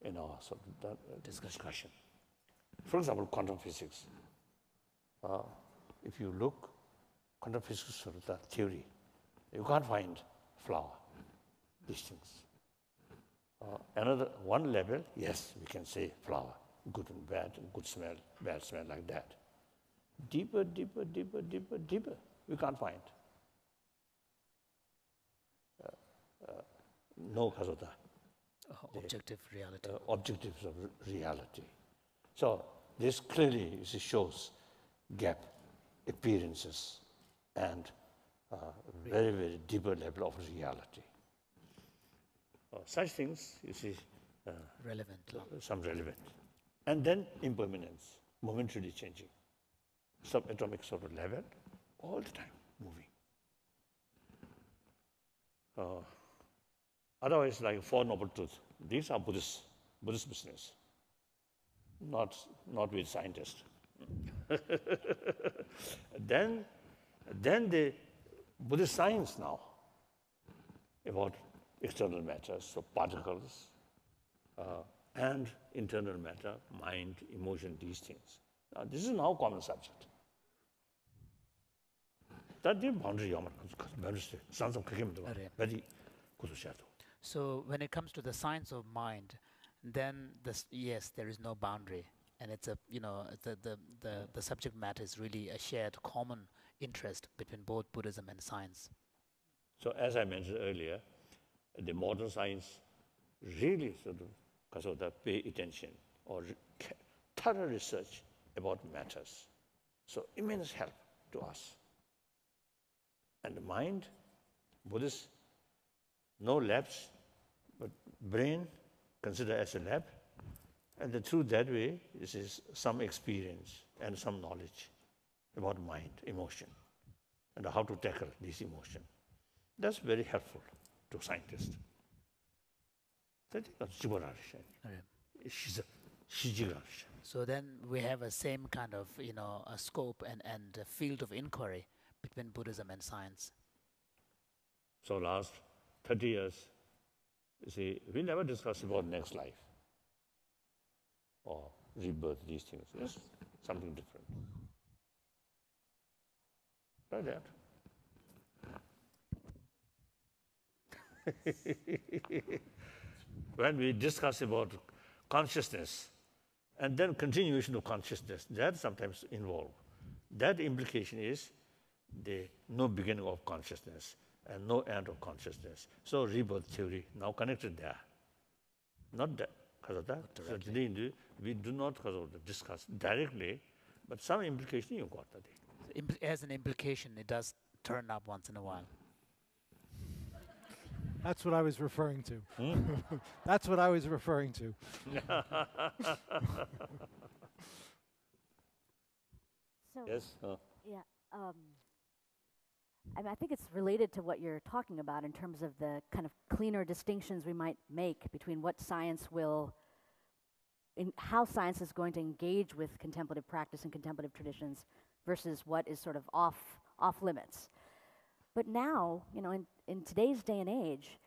in our sort of discussion. For example, quantum physics. If you look, quantum physics sort of the theory, you can't find flower, these things. Another one level, yes, we can say flower, good and bad, good smell, bad smell, like that. Deeper, we can't find. No kasota. Objective reality. Objectives of reality. So this clearly shows gap, appearances, and very, very deeper level of reality. Such things, you see, relevant. Some relevant. And then impermanence, momentarily changing. Subatomic sort of level, all the time moving. Otherwise, like Four Noble Truths, these are Buddhist business, not with scientists. Then the Buddhist science now about external matter, so particles and internal matter, mind, emotion, these things. Now, this is now common subject. That the boundary, very good. So when it comes to the science of mind, then yes, there is no boundary. and it's a the subject matter is really a shared common interest between both Buddhism and science. So as I mentioned earlier, the modern science really sort of pay attention or thorough research about matters. So immense help to us. And the mind, Buddhists, no labs, but brain considered as a lab. And through that way, this is some experience and some knowledge about mind, emotion, and how to tackle this emotion. That's very helpful to scientists. So then we have a same kind of a scope and a field of inquiry between Buddhism and science. So last 30 years, you see, we never discuss about next life or rebirth, these things. It's something different. Like that. When we discuss about consciousness and then continuation of consciousness, that sometimes involved. That implication is the no beginning of consciousness and no end of consciousness. So rebirth theory now connected there. Not that, because of that. So today we do not discuss directly, but some implication you got that. As an implication, it does turn up once in a while. That's what I was referring to. That's what I was referring to. So, Yes. yeah, I think it's related to what you're talking about in terms of the kind of cleaner distinctions we might make between what science will, how science is going to engage with contemplative practice and contemplative traditions versus what is sort of off limits. But now, in today's day and age,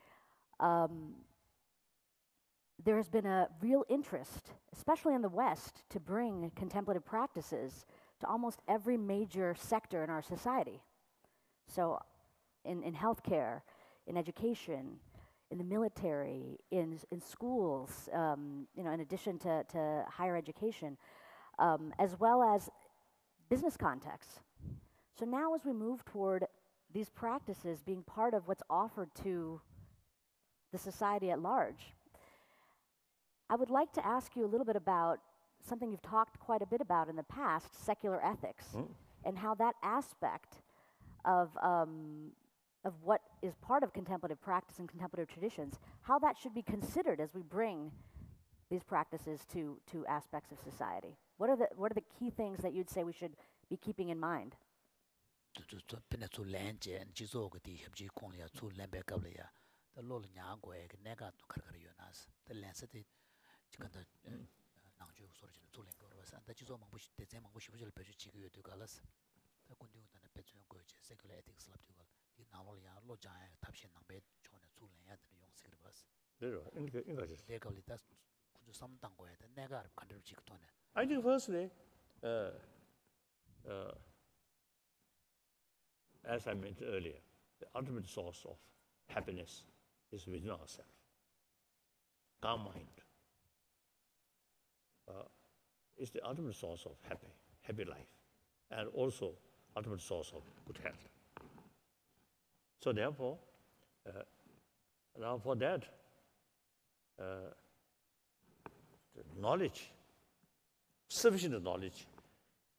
there has been a real interest, especially in the West, to bring contemplative practices to almost every major sector in our society. So in healthcare, in education, in the military, in schools, in addition to higher education, as well as business contexts. So now as we move toward these practices being part of what's offered to the society at large, I would like to ask you a little bit about something you've talked quite a bit about in the past, secular ethics, and how that aspect of what is part of contemplative practice and contemplative traditions, how that should be considered as we bring these practices to aspects of society. What are the key things that you'd say we should be keeping in mind? I think firstly, as I mentioned earlier, the ultimate source of happiness is within ourselves. Calm mind is the ultimate source of happy life, and also ultimate source of good health. So therefore, now for that, the knowledge, sufficient knowledge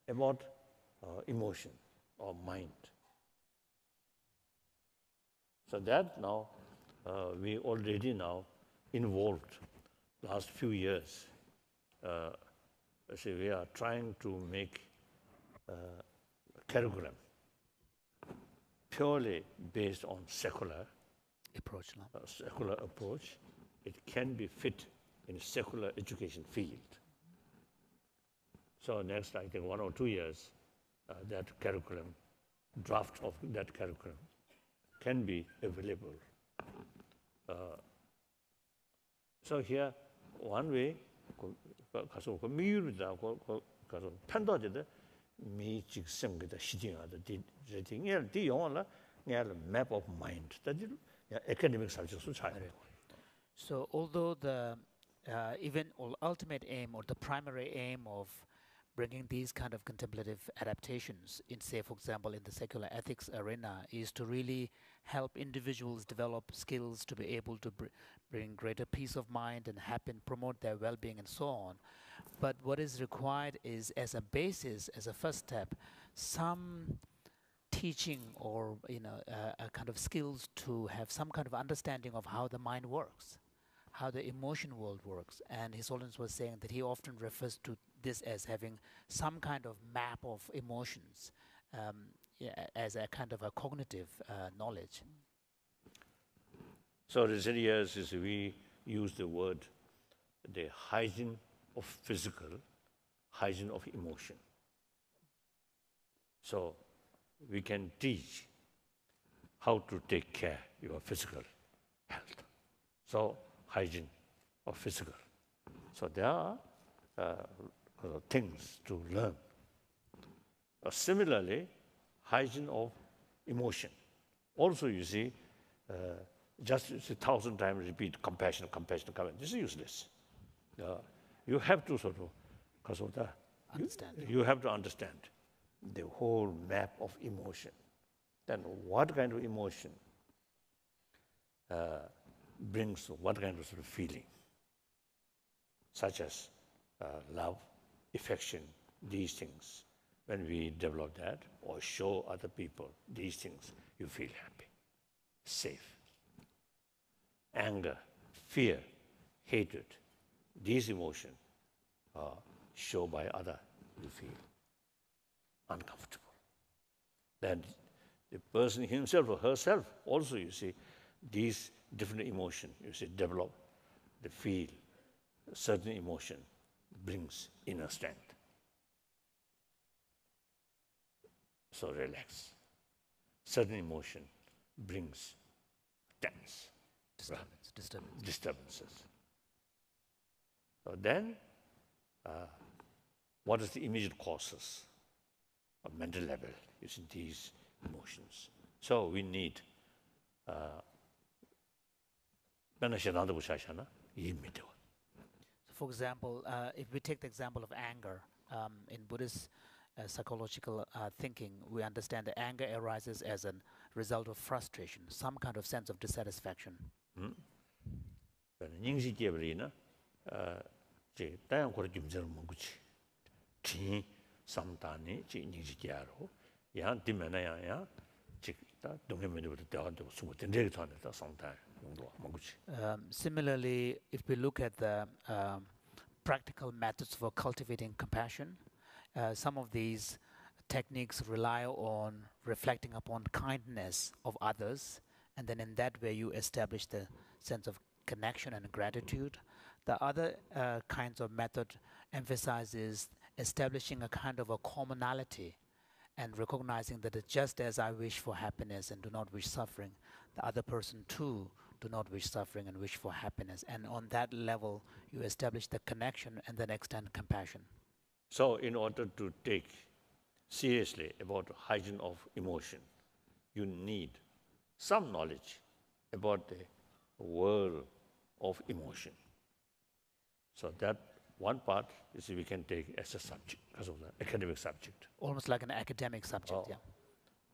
about emotion or mind. So that now we already now involved last few years. We are trying to make a curriculum purely based on secular approach. It can be fit in secular education field. So next, I think 1 or 2 years, that curriculum, draft of that curriculum can be available. So here, one way, map of mind. That is academic subjects. So although the even ultimate aim or the primary aim of bringing these kind of contemplative adaptations in, say, for example, in the secular ethics arena, is to really help individuals develop skills to be able to bring greater peace of mind and promote their well-being and so on. But what is required is, as a basis, as a first step, some teaching or a kind of skills to have some kind of understanding of how the mind works, how the emotion world works. And His Holiness was saying that he often refers to this as having some kind of map of emotions, as a kind of a cognitive knowledge. So recent years is we use the word, the hygiene of physical, hygiene of emotion. So we can teach how to take care of your physical health. So hygiene of physical. So there are things to learn. Similarly, hygiene of emotion. Also, you see, just 1,000 times repeat compassion, compassion, compassion. This is useless. You have to sort of Understand. You have to understand the whole map of emotion. Then what kind of emotion brings what kind of sort of feeling, such as love, affection, these things. When we develop that or show other people these things, you feel happy, safe. Anger, fear, hatred, these emotions show by other, you feel uncomfortable. Then the person himself or herself also, you see, these different emotions, you see, develop, the feel, certain emotion brings inner strength. So relax. Certain emotion brings tense. Disturbances. So then, what is the immediate causes of mental level using these emotions? So we need For example, if we take the example of anger, in Buddhist psychological thinking, we understand that anger arises as a result of frustration, some kind of sense of dissatisfaction. Similarly, if we look at the practical methods for cultivating compassion, some of these techniques rely on reflecting upon kindness of others, and then in that way you establish the sense of connection and gratitude. The other kinds of method emphasizes establishing a kind of a commonality and recognizing that just as I wish for happiness and do not wish suffering, the other person too do not wish suffering and wish for happiness. And on that level, you establish the connection and then extend compassion. So in order to take seriously about hygiene of emotion, you need some knowledge about the world of emotion. So that one part is we can take as a subject, because of the academic subject. Almost like an academic subject, yeah.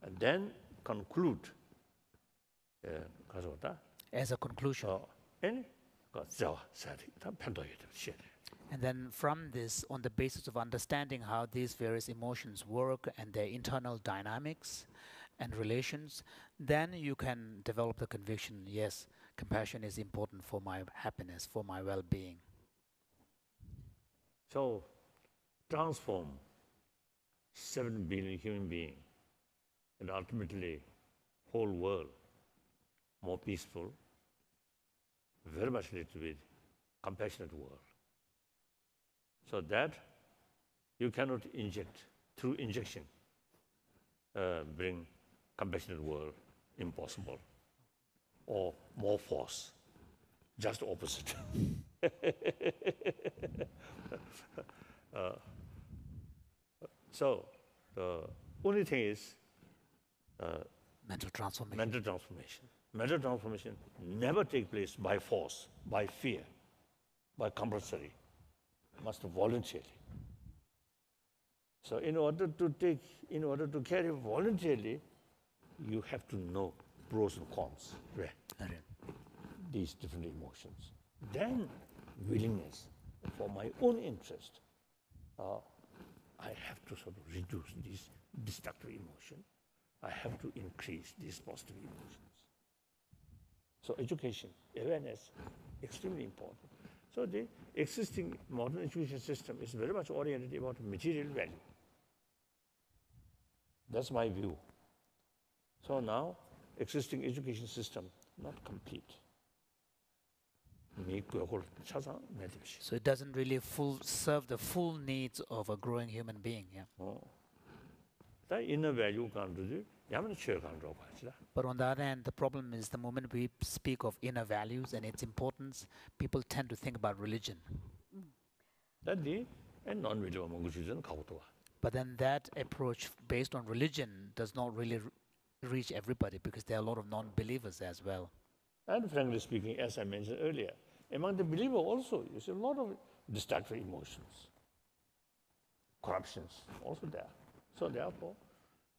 And then conclude, because of that. As a conclusion. And then from this, on the basis of understanding how these various emotions work and their internal dynamics and relations, then you can develop the conviction, yes, compassion is important for my happiness, for my well-being. So, transform 7 billion human beings and ultimately whole world more peaceful, very much related with compassionate world. So that you cannot inject, through injection, bring compassionate world, impossible. Or more force, just opposite. So the only thing is mental transformation. Mental transformation. Mental transformation never takes place by force, by fear, by compulsory, must voluntarily. So in order to carry voluntarily, you have to know pros and cons, right? These different emotions. Then willingness for my own interest. I have to sort of reduce this destructive emotion. I have to increase these positive emotions. So education, awareness, extremely important. So the existing modern education system is very much oriented about material value. That's my view. So now, existing education system, not complete. So it doesn't really serve the full needs of a growing human being. Yeah. That inner value can't do But on the other hand, the problem is the moment we speak of inner values and its importance, people tend to think about religion. That the and non-religion But then that approach based on religion does not really reach everybody because there are a lot of non-believers as well. And frankly speaking, as I mentioned earlier, among the believers also, you see a lot of destructive emotions, corruptions also there. So therefore,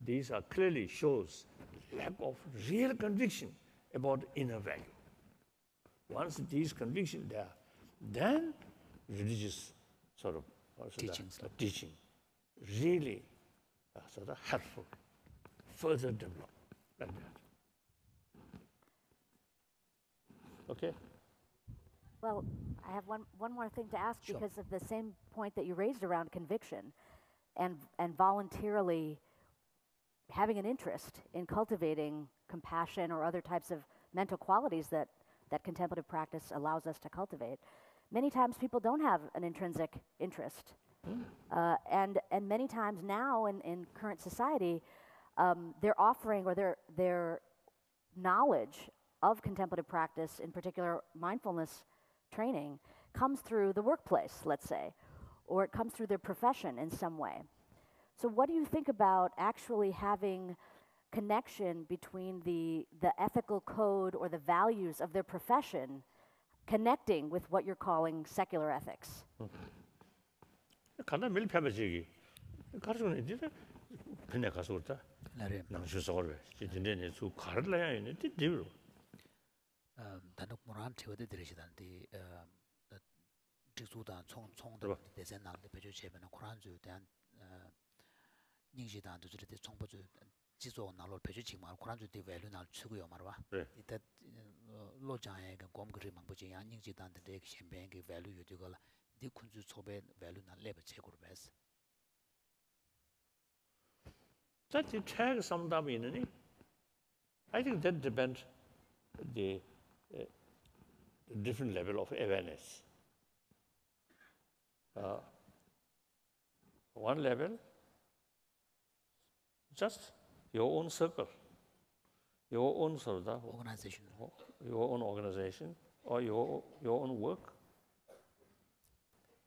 these are clearly shows lack of real conviction about inner value. Once these convictions there, then religious sort of teaching really sort of helpful, further develop like that. Okay. Well, I have one more thing to ask Sure. because of the same point that you raised around conviction and voluntarily having an interest in cultivating compassion or other types of mental qualities that contemplative practice allows us to cultivate. Many times people don't have an intrinsic interest. And many times now in current society, their offering or their knowledge of contemplative practice, in particular mindfulness training, comes through the workplace, let's say, or it comes through their profession in some way. So what do you think about actually having connection between the ethical code or the values of their profession connecting with what you're calling secular ethics? 간단 밀폐하지 가르치는 이제 그냥 가서 그렇다. 남주서를 진짜네 수 가르려야 했는데 뒤로. 단독 문화한 태워대 들으시던데 직수단 총총도 대전나데 배주 제변은 코란주 대한 닝지단도 저렇게 총보주 지조 나로 배주 지금 코란주 대 밸류 날 추고요 말아. 이때 로장에 그 검그리 망보지 닝지단데 셴뱅의 밸류 요지가 디 군주 초배 밸류 날 레버 제고로 베스. That the tag summed up in it. I think that depends the different level of awareness. One level, just your own circle, your own sort of organization, or your own work.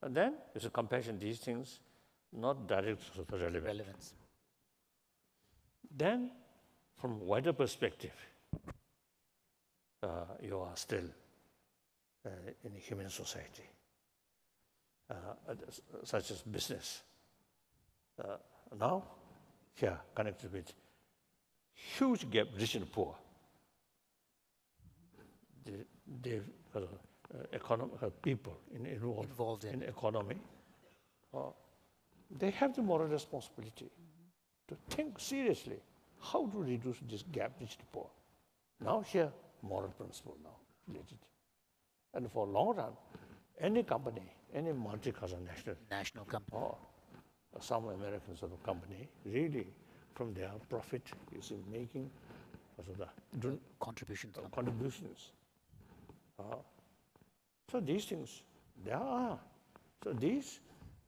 And then it's a compassion, these things, not direct sort of relevance. Then, from wider perspective, you are still in a human society, such as business. Now, here, connected with huge gap, rich and poor. The people involved in economy, they have the moral responsibility to think seriously how to reduce this gap rich to poor. Now here, moral principle now, related. And for long run, any company, any multi-cultural national company, or some American sort of company, really from their profit, you see, making contributions. So these things, there are. So these,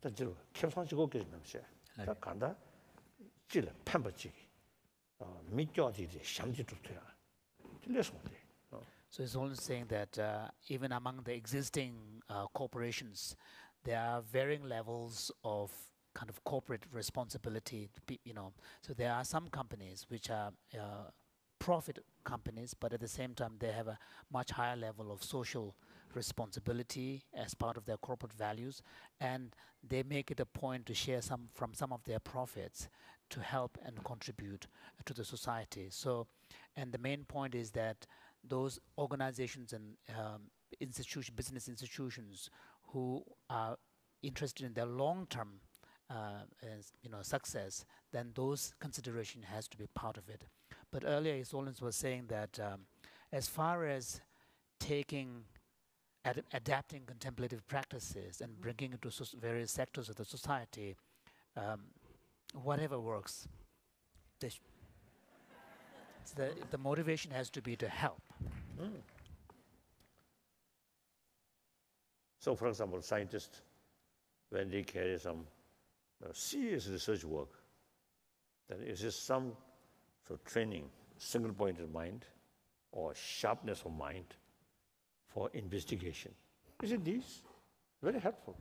that's the keepsan치고 계시면서, 다 간다. 질 팬버지, 미교지지 샴지도야. 틀렸습니다. So it's only saying that even among the existing corporations, there are varying levels of kind of corporate responsibility. So there are some companies which are profit companies, but at the same time they have a much higher level of social responsibility as part of their corporate values, and they make it a point to share some of their profits to help and contribute to the society. So, and the main point is that those organizations and business institutions who are interested in their long-term success, then those consideration has to be part of it. But earlier, His Holiness was saying that as far as adapting contemplative practices and bringing it to various sectors of the society, whatever works, the motivation has to be to help. So, for example, scientists, when they carry some serious research work, then is there some sort of training, single-pointed mind, or sharpness of mind for investigation? Isn't these very helpful?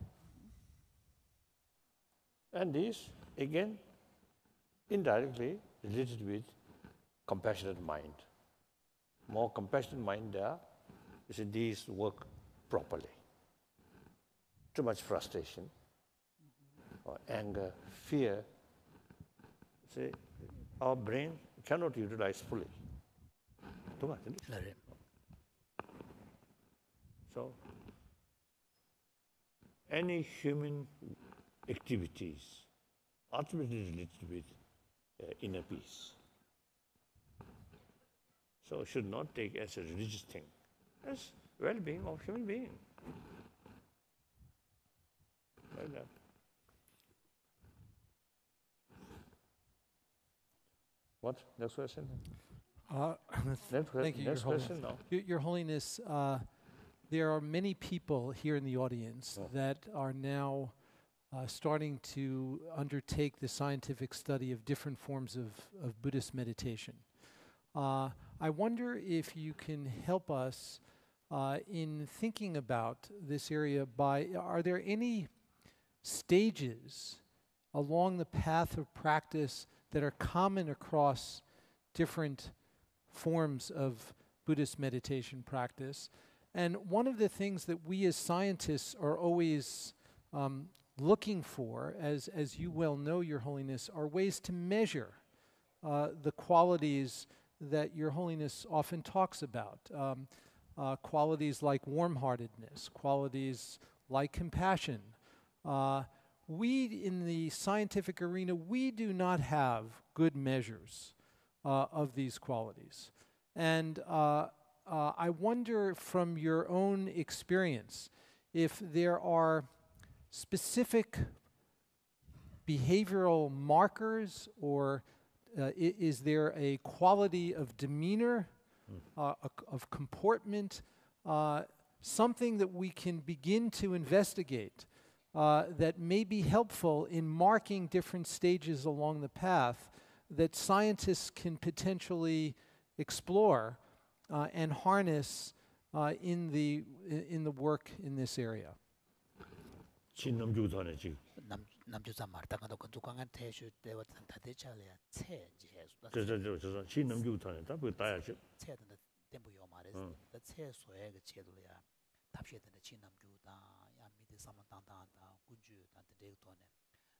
And these, again, indirectly related with compassionate mind. More compassionate mind there, you see, these work properly. Too much frustration, or anger, fear, see, our brain cannot utilize fully. Too much, isn't it? So, any human activities ultimately related with inner peace. So, should not take as a religious thing, as well-being of human being. Like that. What? Next question? Thank you, Your Holiness. Your Holiness, there are many people here in the audience that are now starting to undertake the scientific study of different forms of Buddhist meditation. I wonder if you can help us in thinking about this area are there any stages along the path of practice that are common across different forms of Buddhist meditation practice? And one of the things that we as scientists are always looking for, as you well know, Your Holiness, are ways to measure the qualities that Your Holiness often talks about. Qualities like warm-heartedness, qualities like compassion. We, in the scientific arena, we do not have good measures of these qualities. And I wonder from your own experience if there are specific behavioral markers, or is there a quality of demeanor, of comportment, something that we can begin to investigate that may be helpful in marking different stages along the path that scientists can potentially explore and harness in the work in this area? 남주자 말다가도 건축광한 태슈 때와 다대차래야 체지해서 저 남주탄에다 그 따야지. 체는 템포요 말해서 체 소에 그 체도야 답시에는 진남주다 야 미드 삼만당당다 군주 단대도네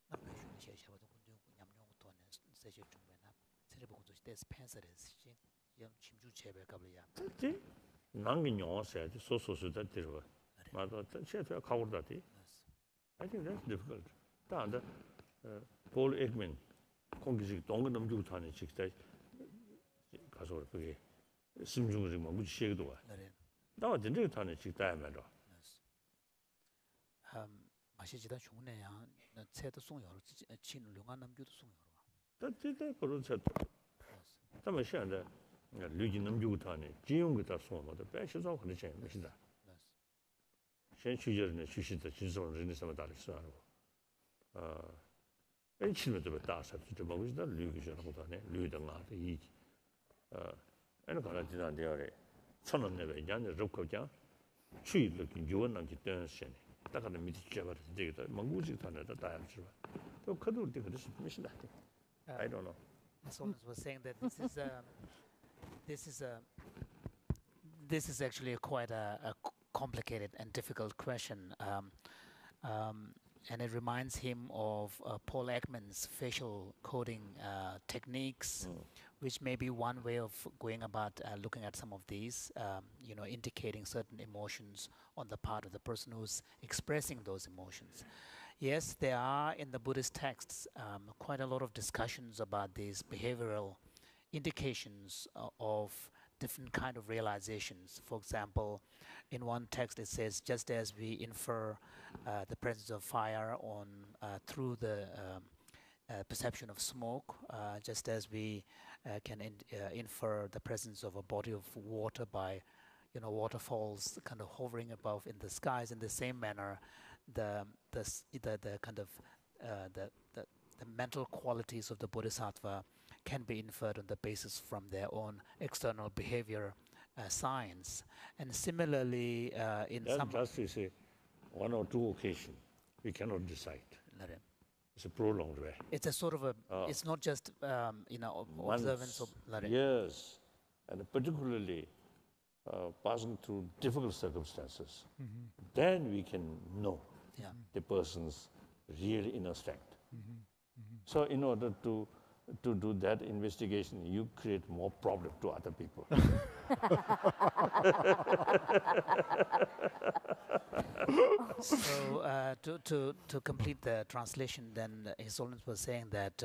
남배슈 셰샤도 군주 냠용도네 세제 중배나 체르보고 때 스펜서레스 영 침주 체배가블이야. 그치? 난게 영어세 소소소다 들어. 맞아. 체도 가고다디. I think that's difficult. 다한테 폴 액맨 공기식 동거 남주탄에 직대 가서 그게 심중을 뭐 무지 시에도 와. 나와 진짜 탄에 직다야면도. 마시지다 중내야 체도 송여로 친 룡한 남주도 송여로.这不是他们现在旅行남주탄에 지용 거다 송어도 배시서 그런 게မရှိ다. 先去就是呢，去世的其实说人的什么大的事啊，치면 좀 다서 저 먹으시다 류기셔 하고도 네 류등아 이 애는 가라 지난데요. 천원 내에 이제 접거장 추이를 기원 남지 때는 딱하는 밑에 잡아서 되겠다. 망고지 타는다 다야지 봐. 또 그들 때 그랬을 것이다. I don't know. Someone was saying that this is actually quite a complicated and difficult question. And it reminds him of Paul Ekman's facial coding techniques, which may be one way of going about looking at some of these, indicating certain emotions on the part of the person who's expressing those emotions. Yes, there are in the Buddhist texts quite a lot of discussions about these behavioral indications of different kind of realizations. For example, in one text it says, just as we infer the presence of fire through the perception of smoke, just as we can infer the presence of a body of water by waterfalls kind of hovering above in the skies, in the same manner the mental qualities of the bodhisattva can be inferred on the basis from their own external behavior science. And similarly, just to say, one or two occasions, we cannot decide. It's a prolonged way. It's a sort of it's not just, observance of... Yes, and particularly passing through difficult circumstances, then we can know the person's real inner strength. So in order to do that investigation, you create more problem to other people. So to complete the translation, then His Holiness was saying that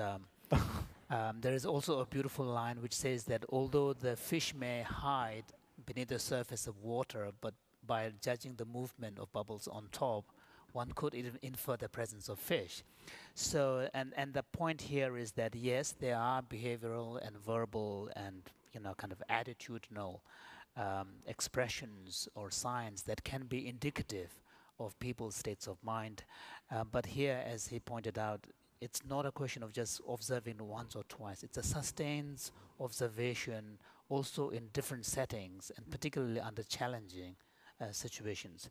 there is also a beautiful line which says that although the fish may hide beneath the surface of water, but by judging the movement of bubbles on top, one could even infer the presence of fish. So, and the point here is that yes, there are behavioral and verbal and kind of attitudinal expressions or signs that can be indicative of people's states of mind. But here, as he pointed out, it's not a question of just observing once or twice. It's a sustained observation also in different settings, and particularly under challenging situations.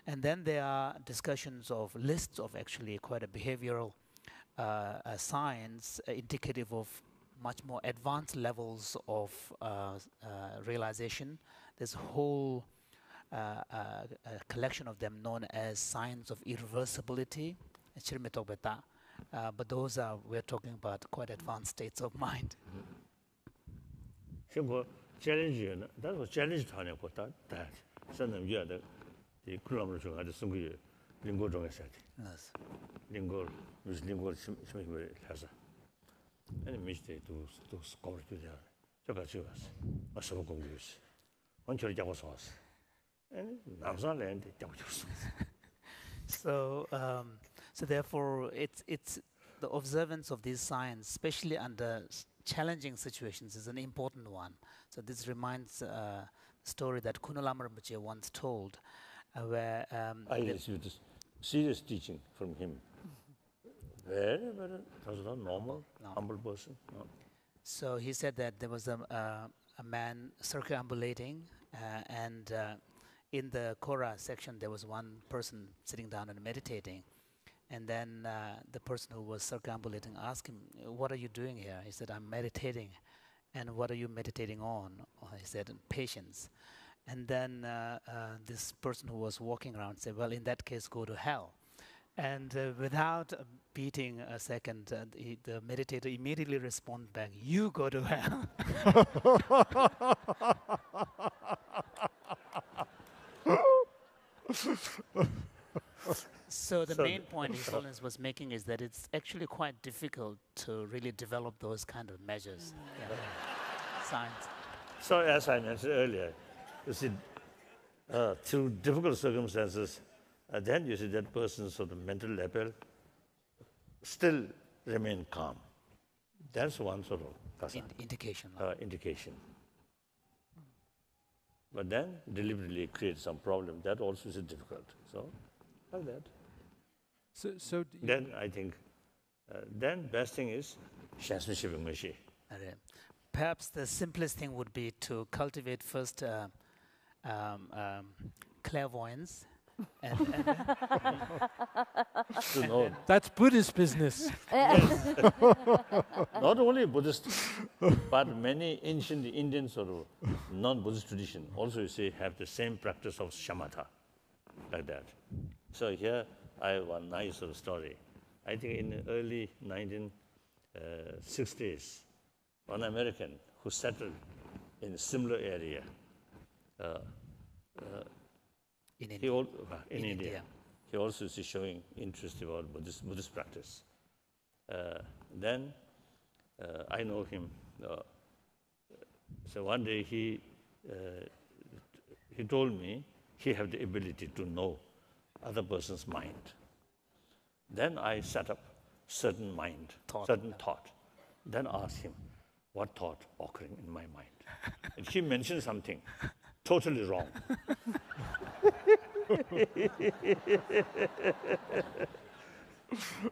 And then there are discussions of lists of actually quite a behavioral science indicative of much more advanced levels of realization. There's a whole collection of them known as signs of irreversibility, but those are, we're talking about quite advanced states of mind. Challenge, that was challenge that sometimes you had the kilometer had a single lingo dong set. Yes. Lingo was lingo has and mistake to score to there. So that's yours. A so go use. One church was and Namsan land. So therefore, it's the observance of these signs, especially under challenging situations, is an important one. So this reminds a story that Lama once told, where I received serious teaching from him. Very, that's not normal, humble person. No. So he said that there was a man circumambulating, and in the Kora section there was one person sitting down and meditating. And then the person who was circumambulating asked him, "What are you doing here?" He said, "I'm meditating." "And what are you meditating on?" He said, "Patience." And then this person who was walking around said, "Well, in that case, go to hell." And without beating a second, the meditator immediately responded back, "You go to hell." So the main point His Holiness was making is that it's actually quite difficult to really develop those kind of measures. Science. So as I mentioned earlier, you see, through difficult circumstances, then you see that person's sort of mental level still remain calm. That's one sort of indication. Indication. But then deliberately create some problem. That also is difficult. So, like that. So then I think, then best thing is perhaps the simplest thing would be to cultivate first clairvoyance. That's Buddhist business. Not only Buddhist, but many ancient Indian sort of non-Buddhist tradition also you say have the same practice of shamatha. like that. So here I have one nice story. I think in the early 1960s, one American who settled in a similar area In he India. in India. He also is showing interest about Buddhist practice. Then I know him. So one day he told me he have the ability to know other person's mind. Then I set up certain thought. Then asked him, what thought occurring in my mind? And he mentioned something totally wrong.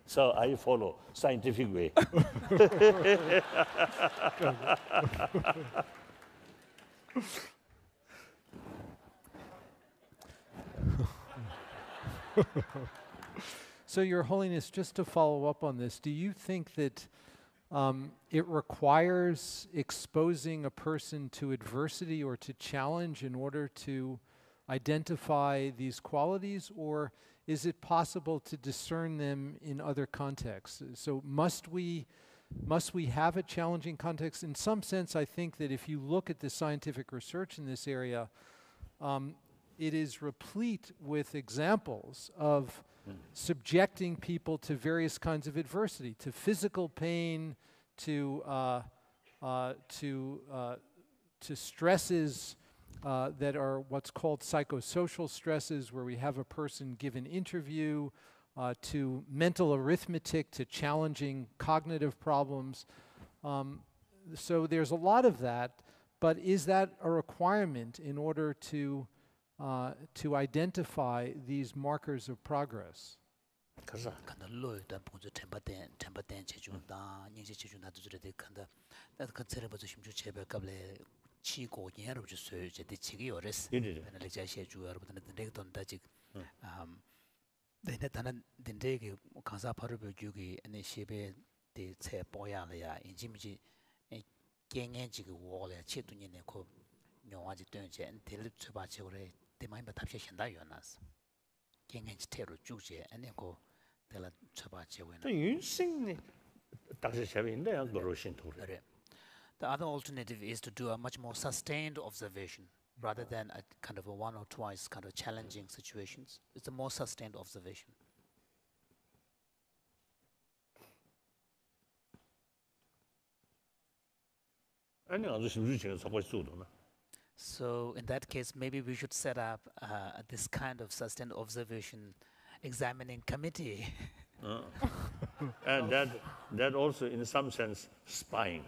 So I follow scientific way. So, Your Holiness, just to follow up on this, do you think that it requires exposing a person to adversity or to challenge in order to identify these qualities, or is it possible to discern them in other contexts? So must we have a challenging context? In some sense, I think that if you look at the scientific research in this area, it is replete with examples of subjecting people to various kinds of adversity, to physical pain, to stresses that are what's called psychosocial stresses, where we have a person give an interview, to mental arithmetic, to challenging cognitive problems. So there's a lot of that, but is that a requirement in order to identify these markers of progress? The other alternative is to do a much more sustained observation rather than a kind of a one or twice kind of challenging situations. It's a more sustained observation. So in that case, maybe we should set up this kind of sustained observation examining committee. And that also, in some sense, spying.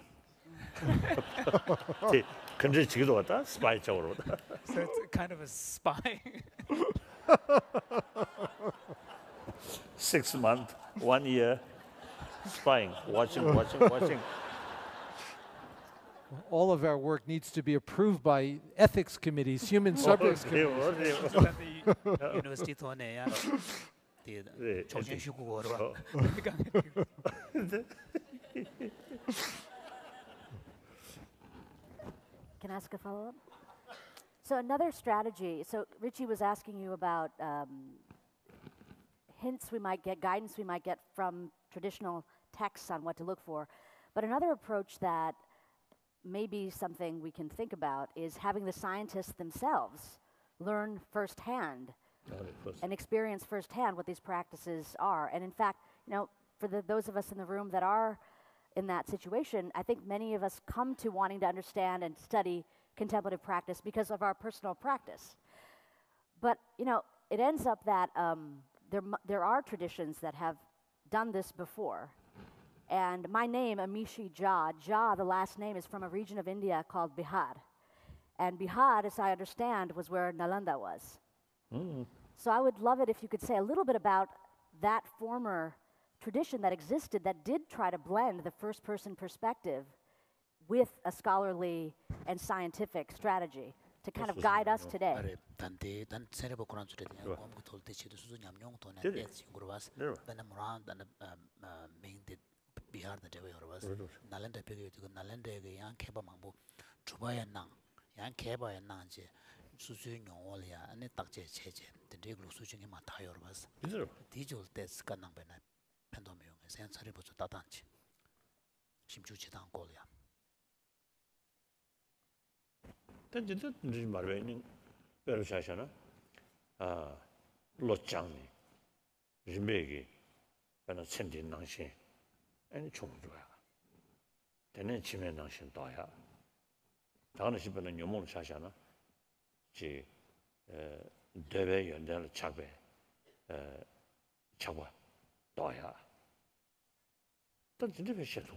Spy. So it's a kind of a spy. 6 months, 1 year, spying, watching. All of our work needs to be approved by ethics committees, human subjects committees. University Can I ask a follow-up? So another strategy, so Richie was asking you about hints we might get, guidance we might get from traditional texts on what to look for. But another approach that may be something we can think about is having the scientists themselves learn firsthand and experience firsthand what these practices are. And in fact, for those of us in the room that are in that situation, I think many of us come to wanting to understand and study contemplative practice because of our personal practice. But, it ends up that there are traditions that have done this before. And my name, Amishi Jha, the last name, is from a region of India called Bihar. And Bihar, as I understand, was where Nalanda was. So I would love it if you could say a little bit about that former tradition that existed that did try to blend the first-person perspective with a scholarly and scientific strategy to kind of guide us today. Bihar the Devi Nalanda Pig, Nalanda, Yan Keba Mambo, Chubaya Nang, Yan Keba and Nanje, 수준 영어야 안에 딱제 체제 근데 그 수준이 막 다요 봐서 그래서 디졸 때스 간낭 배나 팬도메용 센서리 보죠 다단치 심주치당 거야 단지도 무슨 말이니 베르샤샤나 아 로짱니 림베기 배나 천진 낭신 아니 총조야 되는 치면 낭신 떠야 다른 집에는 요몽을 샤샤나 지 대외 연대를 작배 작과 떠야 단지도 베셔도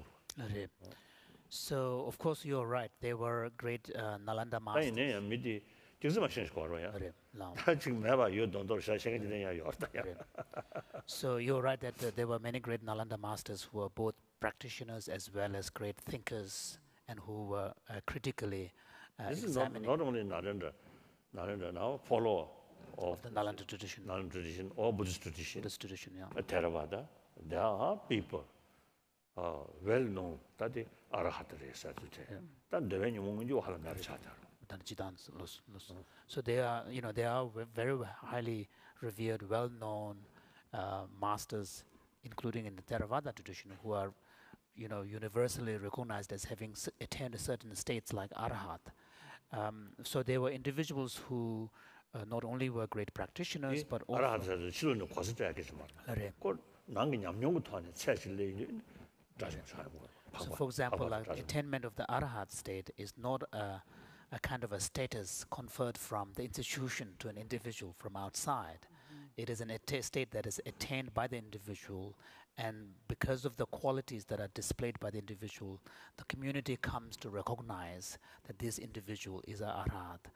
So of course you're right. They were great Nalanda masters. 아니네 미디 지금만 신경 거로야 Lama. 다 지금 매봐 요 돈도 시간이 되냐 요다야 So you're right that there were many great Nalanda masters who were both practitioners as well as great thinkers and who were critically This is not, examining not only Narendra now follower of the Nalanda tradition, Nalanda tradition or Buddhist tradition, Buddhist tradition. Yeah. Theravada. There are people well known that they are Hatharesa today. Then the venue you have a So they are, they are very highly revered, well-known masters, including in the Theravada tradition, who are, universally recognized as having attained certain states like Arhat. So they were individuals who not only were great practitioners, but also. Arhat에서 실은 과스자겠지만. 그 난게 냠용부터 하네. 체질이 So, for example, like attainment of the Arhat state is not a kind of a status conferred from the institution to an individual from outside. It is an state that is attained by the individual, and because of the qualities that are displayed by the individual, the community comes to recognize that this individual is a Arhat.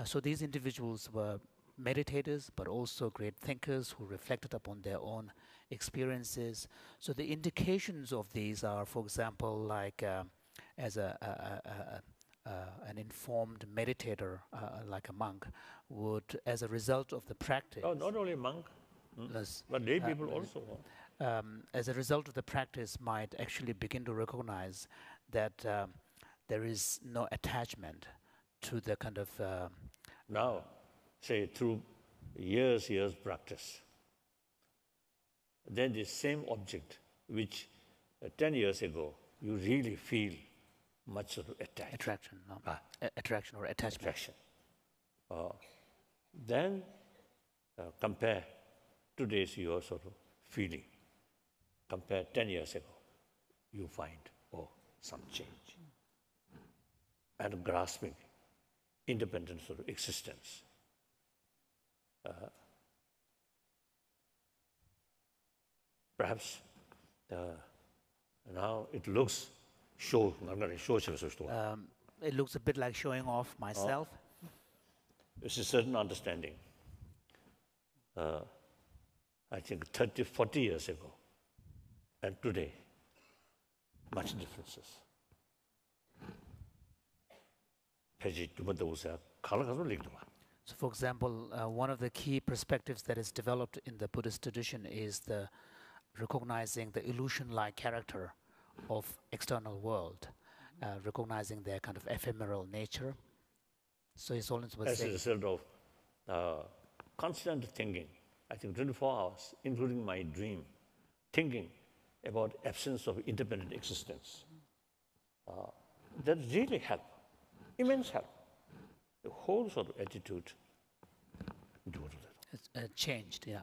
So these individuals were meditators, but also great thinkers who reflected upon their own experiences. So the indications of these are, for example, like as an informed meditator, like a monk, would, as a result of the practice. Oh, not only monk, but lay people also. As a result of the practice, might actually begin to recognize that there is no attachment to the kind of. Now, say through years practice, then the same object which 10 years ago you really feel much sort of attraction, attraction or attachment. Attraction. Then compare today's your sort of feeling. Compare 10 years ago, you find some change and grasping independence of existence. Perhaps now it looks it looks a bit like showing off myself. It's a certain understanding. I think 30, 40 years ago and today, much differences. So, for example, one of the key perspectives that is developed in the Buddhist tradition is the recognizing the illusion-like character of external world, recognizing their kind of ephemeral nature. So his Holiness was as saying, a result of constant thinking, I think 24 hours, including my dream, thinking about absence of independent existence. That really helped, immense help. The whole sort of attitude it's changed, yeah.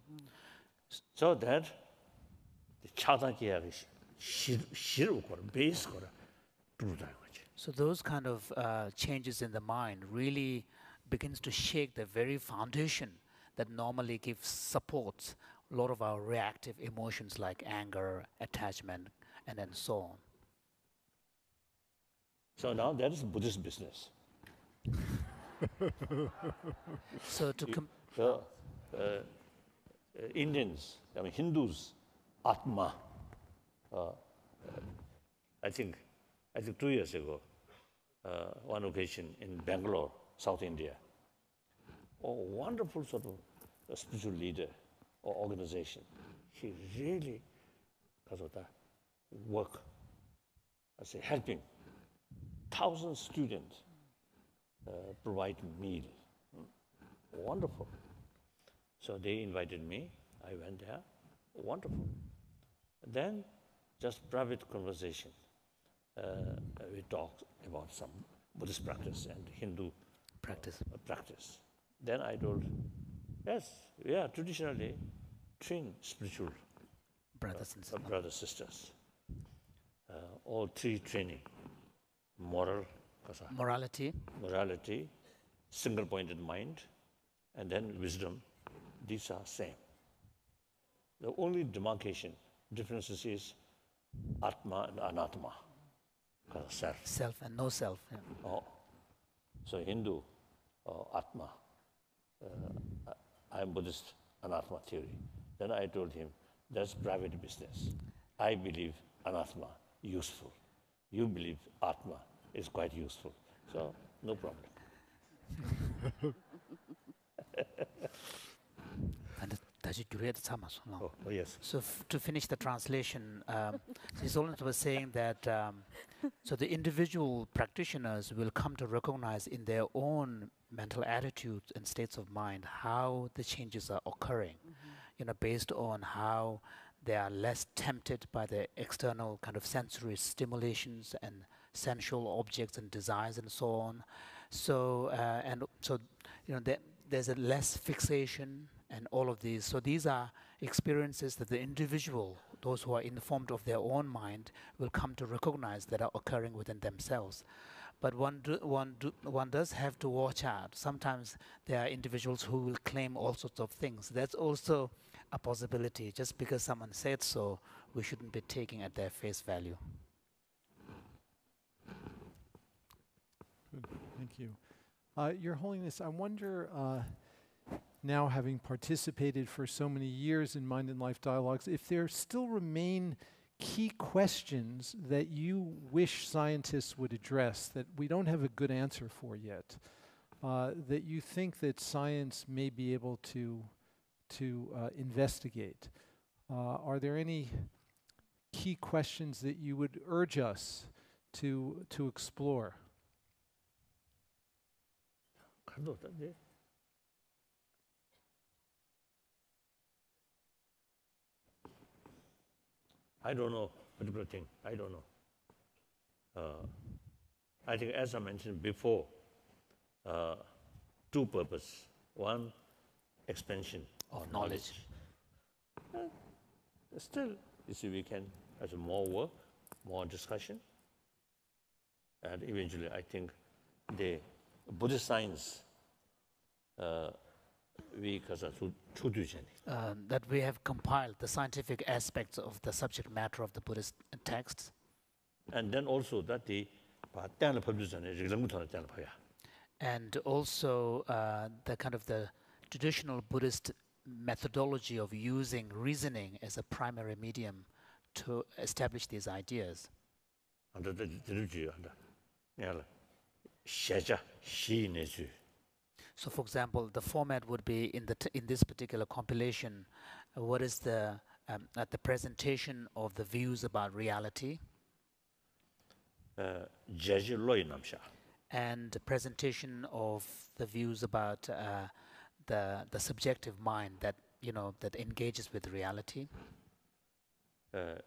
So that the 차단기야 싫어 base 거라 So those kind of changes in the mind really begins to shake the very foundation that normally gives support a lot of our reactive emotions like anger, attachment, and then so on. So now that is Buddhist business. So Indians, I mean Hindus, Atma. I think 2 years ago, one occasion in Bangalore, South India, a wonderful sort of spiritual leader or organization. He really work as a helping 1,000 students provide meal Wonderful. So they invited me. I went there. Wonderful. Then just private conversation. We talked about some Buddhist practice and Hindu practice. Then I told, yes, we are traditionally trained spiritual Brothers and sisters. brothers, sisters. All three training: morality, single-pointed mind, and then wisdom. These are same. The only differences is Atma and Anatma, self. Self and no self. Yeah. Oh. So Hindu, Atma. I am Buddhist, Anatma theory. Then I told him, that's private business. I believe Anatma, useful. You believe Atma is quite useful. So, no problem. Oh, yes. So to finish the translation, His Holiness was saying that so the individual practitioners will come to recognize in their own mental attitudes and states of mind how the changes are occurring, based on how they are less tempted by the external kind of sensory stimulations and sensual objects and desires and so on. So there's a less fixation and all of these. So these are experiences that the individual, those who are informed of their own mind, will come to recognize that are occurring within themselves. But one does have to watch out. Sometimes there are individuals who will claim all sorts of things. That's also a possibility. Just because someone said so, we shouldn't be taking at their face value. Good. Thank you. Your Holiness, I wonder, now having participated for so many years in Mind and Life Dialogues, if there still remain key questions that you wish scientists would address that we don't have a good answer for yet, that you think that science may be able to investigate. Are there any key questions that you would urge us to explore? I don't know particular thing. I don't know. I think, as I mentioned before, two purposes. One, expansion of knowledge. Still, you see, we can have more work, more discussion, and eventually, I think the Buddhist science that we have compiled the scientific aspects of the subject matter of the Buddhist texts. And then also that and also the kind of the traditional Buddhist methodology of using reasoning as a primary medium to establish these ideas. So, for example, the format would be in this particular compilation. What is the presentation of the views about reality, and the presentation of the views about the subjective mind that that engages with reality. And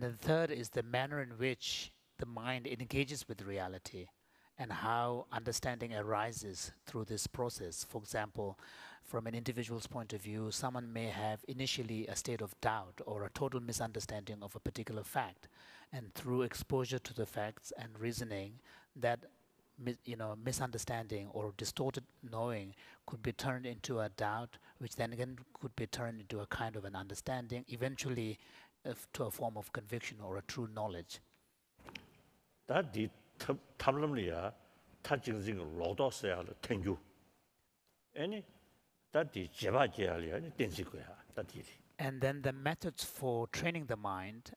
the third is the manner in which the mind engages with reality and how understanding arises through this process. For example, from an individual's point of view, someone may have initially a state of doubt or a total misunderstanding of a particular fact, and through exposure to the facts and reasoning, that misunderstanding or distorted knowing could be turned into a doubt, which then again could be turned into a kind of an understanding, eventually to a form of conviction or a true knowledge. That the tablamlia touching lodos thank you. Any that the jebajalia that and then the methods for training the mind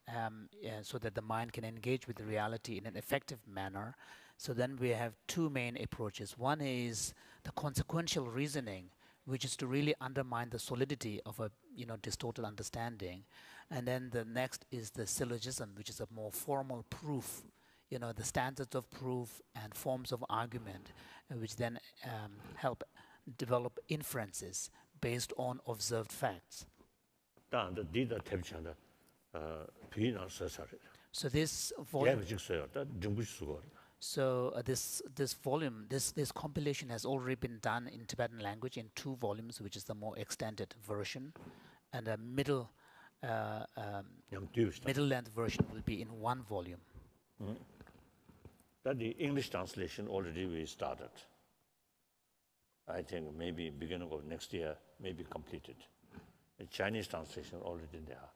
so that the mind can engage with the reality in an effective manner. So then we have two main approaches. One is the consequential reasoning, which is to really undermine the solidity of a distorted understanding. And then the next is the syllogism, which is a more formal proof, the standards of proof and forms of argument, which then help develop inferences based on observed facts. So this volume, this volume, this compilation has already been done in Tibetan language in 2 volumes, which is the more extended version, and a middle length version will be in 1 volume. That the English translation already we started. I think maybe beginning of next year, maybe completed. The Chinese translation already there.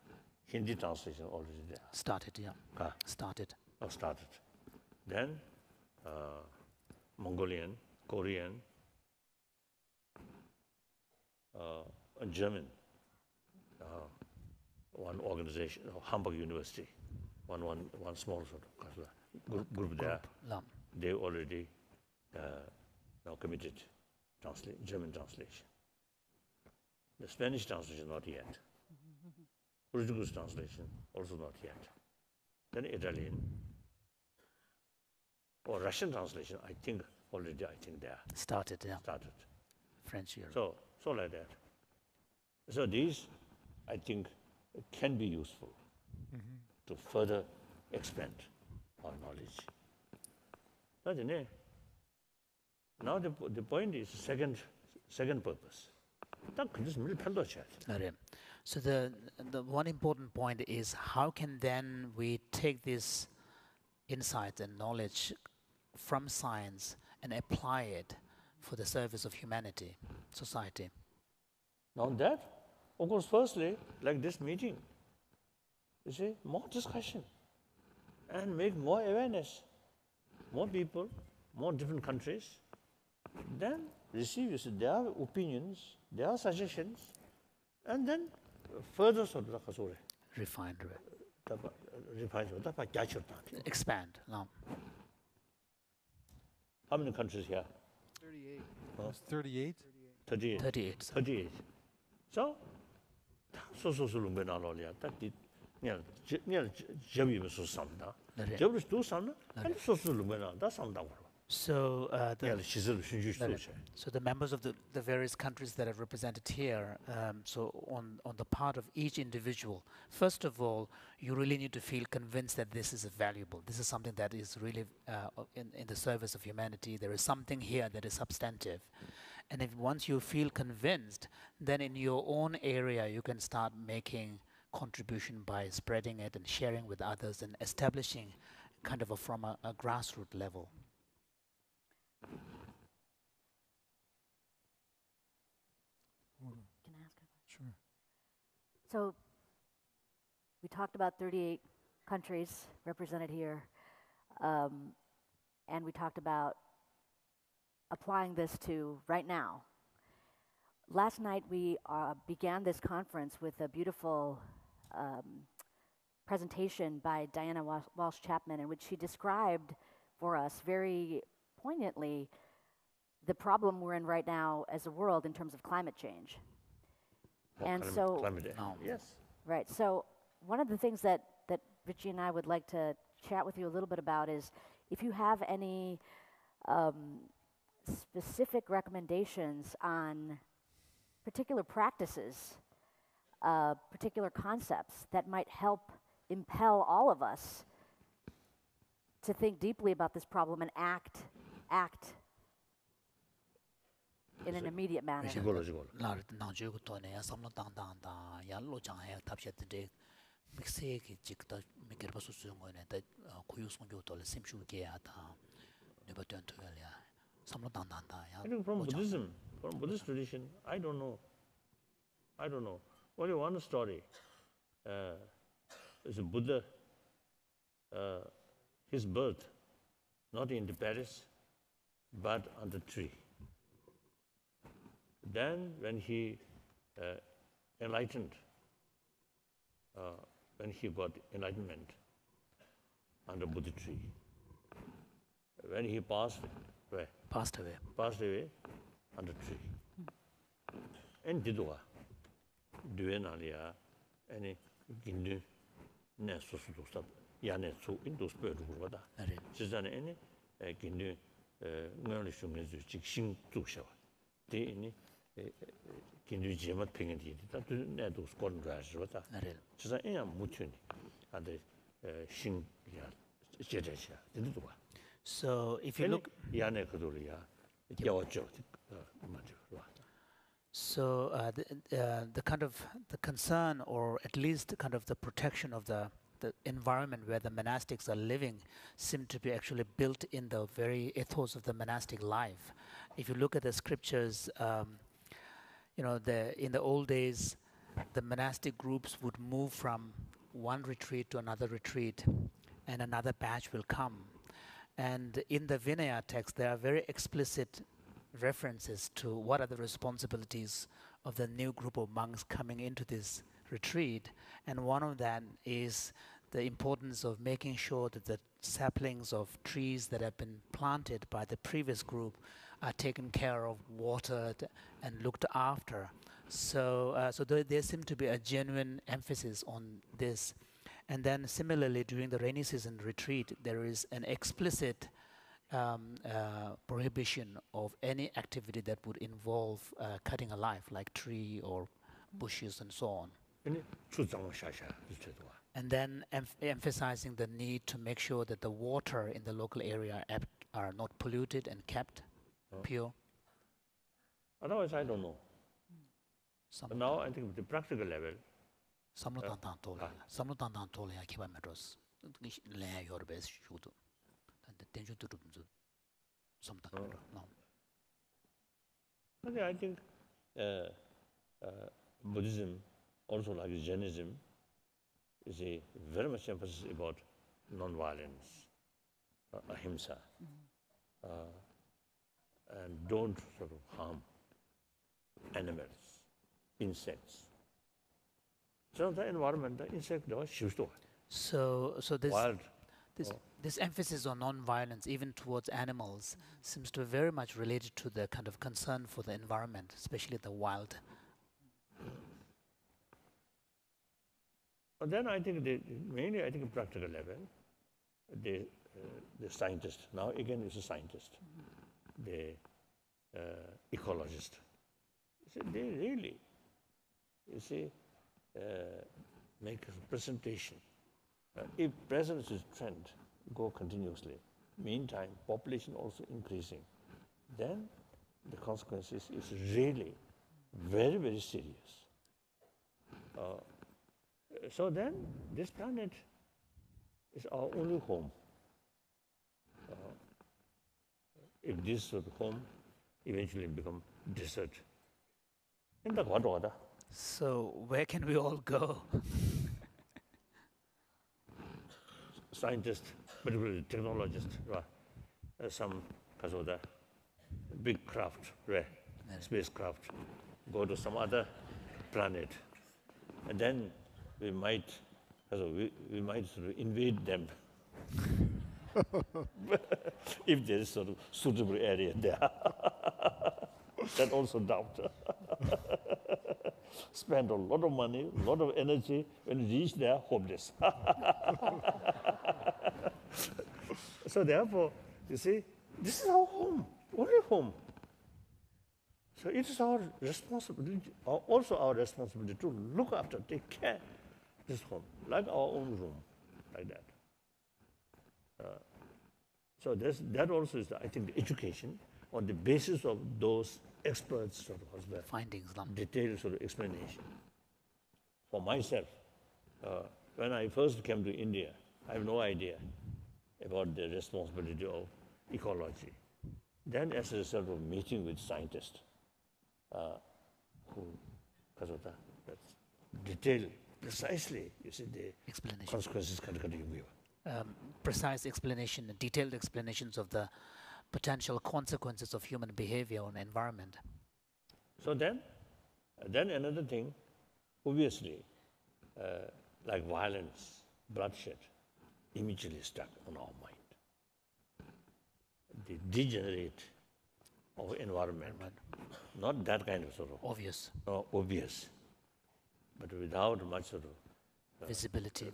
Hindi translation already there. Started, yeah. Started. Started. Then Mongolian, Korean, and German. One organization, Hamburg University, one small sort of group there. They already now committed German translation. The Spanish translation not yet. Portuguese translation also not yet. Then Italian or Russian translation, I think already. There started. Yeah. Started. French Europe. So like that. So these, I think, can be useful to further expand our knowledge. Now the point is second purpose. So the one important point is how can then we take this insight and knowledge from science and apply it for the service of humanity, society? Now that, of course, firstly, like this meeting, you see, more discussion and make more awareness, more people, more different countries, then receive their opinions, their suggestions, and then further refine, expand. No. How many countries here? 38. It's 38? 38. 38. So, So the members of the various countries that are represented here, so on the part of each individual, first of all, you really need to feel convinced that this is valuable. This is something that is really in the service of humanity. There is something here that is substantive. And if once you feel convinced, then in your own area, you can start making contribution by spreading it and sharing with others and establishing kind of from a grassroots level. Can I ask a question? Sure. So we talked about 38 countries represented here, and we talked about applying this to right now. Last night we began this conference with a beautiful presentation by Diana Walsh Chapman, in which she described for us very poignantly the problem we're in right now as a world in terms of climate change. Yes. Right. So one of the things that Richie and I would like to chat with you a little bit about is if you have any specific recommendations on particular practices, particular concepts that might help impel all of us to think deeply about this problem and act in an immediate manner. I think from Buddhist tradition, I don't know. Only one story. Is a Buddha, his birth, not in the Paris, but on the tree. Then when he enlightened, when he got enlightenment on the Buddha tree, when he passed away on the tree. and did what? Duenalia, any Gindu, Nessus, Yanetsu, into spirit of water. She's done any Gindu, Nolishung is Jixing to show. The any Gindu Jim Pingy, that do not do scorn grass water. She's an air mutiny and the Shin Jedesha, didn't do. So if you look, Yanekoduria, so the kind of the concern, or at least kind of the protection of the environment where the monastics are living, seem to be actually built in the very ethos of the monastic life. If you look at the scriptures, you know, in the old days, the monastic groups would move from one retreat to another retreat, and another batch will come. And in the Vinaya text, there are very explicit references to what are the responsibilities of the new group of monks coming into this retreat. And one of them is the importance of making sure that the saplings of trees that have been planted by the previous group are taken care of, watered, and looked after. So, there seems to be a genuine emphasis on this. And then similarly, during the rainy season retreat, there is an explicit prohibition of any activity that would involve cutting a life, like tree or bushes and so on. And then emphasizing the need to make sure that the water in the local area are not polluted and kept pure. Otherwise, I don't know. But now I think the practical level. Okay, I think Buddhism, also like Jainism, is a very much emphasis about non-violence, ahimsa, and don't sort of harm animals, insects. So the environment, the insect, So wild. This emphasis on non-violence, even towards animals, seems to be very much related to the kind of concern for the environment, especially the wild. But then I think mainly I think practical level, the scientist, now again is a scientist, the ecologist. They really, make a presentation. If presence is trend, go continuously. Meantime, population also increasing. Then the consequences is really very, very serious. So then this planet is our only home. If this sort of home eventually become desert, in the what order? So where can we all go? Scientists, particularly technologists, some big craft, spacecraft, go to some other planet, and then we might sort of invade them if there is sort of suitable area there. That also doubt. Spend a lot of money, a lot of energy. When you reach there, hopeless. So therefore, you see, this is our home, only home. So it is our responsibility, also our responsibility to look after, take care of this home, like our own room, like that. So that also is, I think, the education on the basis of those experts sort of the findings, detailed sort of explanation. For myself, when I first came to India, I have no idea about the responsibility of ecology. Then as a result of meeting with scientists, who, that's detailed, precisely, you see, the explanation. Consequences. Precise explanation, detailed explanations of the potential consequences of human behavior on environment. So then another thing, obviously, like violence, bloodshed, immediately stuck on our mind. The degenerate of environment not that kind of sort of obvious obvious, but without much sort of visibility.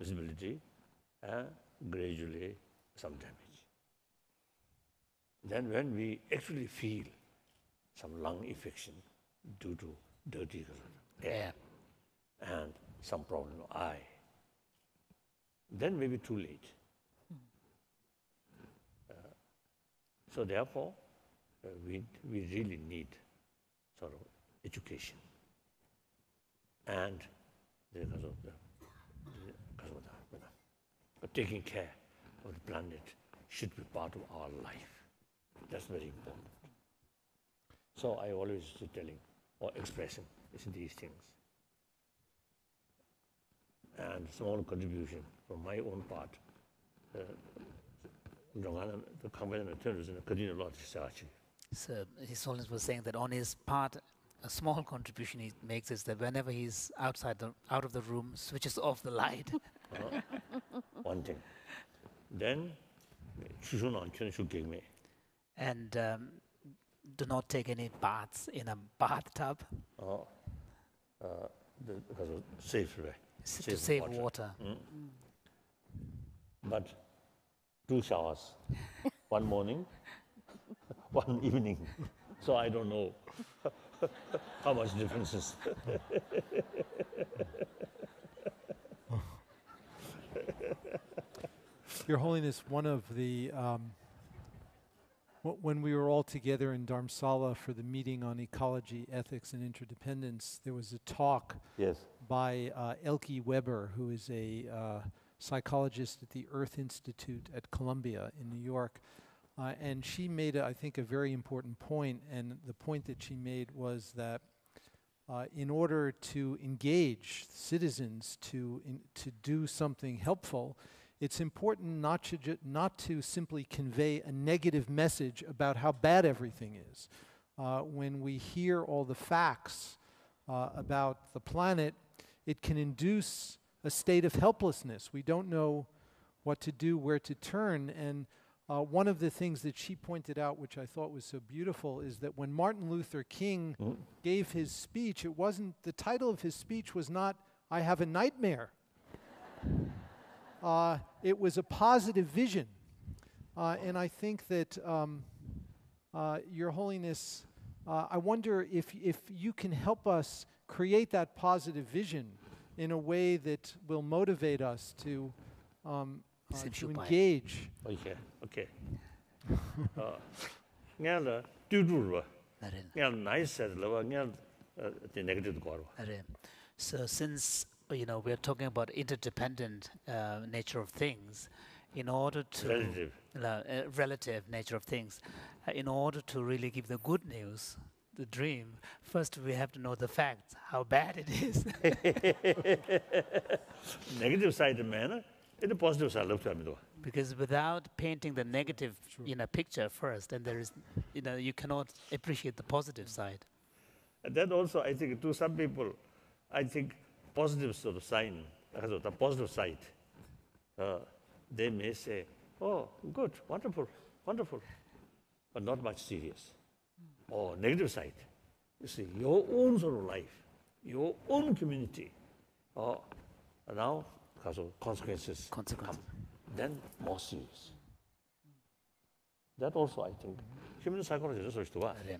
visibility, gradually some damage. Then when we actually feel some lung infection due to dirty air and some problem of eye, then maybe too late. So therefore, we really need sort of education. And because of taking care of the planet should be part of our life. That's very important. So I always telling or expressing these things. And small contribution from my own part. So His Holiness was saying that on his part, a small contribution he makes is that whenever he's out of the room, switches off the light. One thing. Then, And do not take any baths in a bathtub. Because of safe way. To save water. But 2 showers, one morning, one evening. So I don't know how much difference is. Your Holiness, one of the, when we were all together in Dharamsala for the meeting on ecology, ethics, and interdependence, there was a talk by Elke Weber, who is a psychologist at the Earth Institute at Columbia in New York. And she made, I think, a very important point, and the point that she made was that in order to engage citizens to do something helpful, it's important not to simply convey a negative message about how bad everything is. When we hear all the facts about the planet, it can induce a state of helplessness. We don't know what to do, where to turn. And one of the things that she pointed out, which I thought was so beautiful, is that when Martin Luther King gave his speech, it wasn't, the title of his speech was not, "I have a nightmare." It was a positive vision. And I think that, Your Holiness, I wonder if you can help us create that positive vision in a way that will motivate us to engage. Okay. So since we're talking about interdependent nature of things, in order to relative nature of things, in order to really give the good news, the dream, first we have to know the facts, how bad it is. Negative side, man. The positive side, Because without painting the negative picture first, and there is, you cannot appreciate the positive side. And then also, I think to some people, I think positive sort of sign, the positive side, they may say, "Oh, good, wonderful, but not much serious." Or negative side, you see, your own sort of life, your own community, now because of consequences come, then more serious. That also, I think, human psychology is also to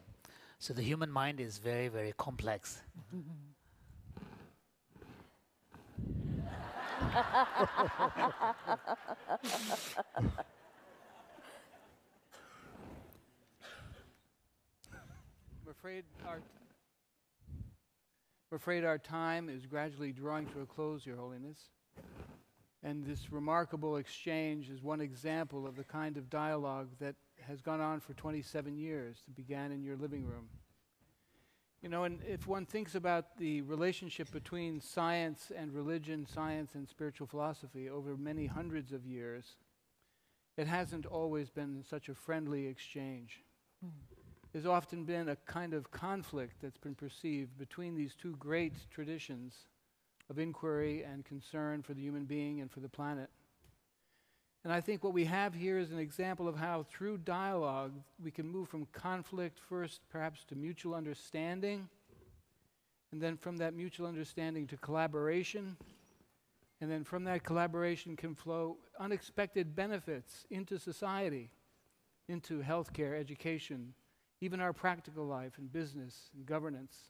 So the human mind is very, very complex. We're afraid our time is gradually drawing to a close, Your Holiness. And this remarkable exchange is one example of the kind of dialogue that has gone on for 27 years, that began in your living room. And if one thinks about the relationship between science and religion, science and spiritual philosophy over many hundreds of years, it hasn't always been such a friendly exchange. There's often been a kind of conflict that's been perceived between these two great traditions of inquiry and concern for the human being and for the planet. And I think what we have here is an example of how through dialogue we can move from conflict first perhaps to mutual understanding, and then from that mutual understanding to collaboration, and then from that collaboration can flow unexpected benefits into society, into healthcare, education, even our practical life and business and governance.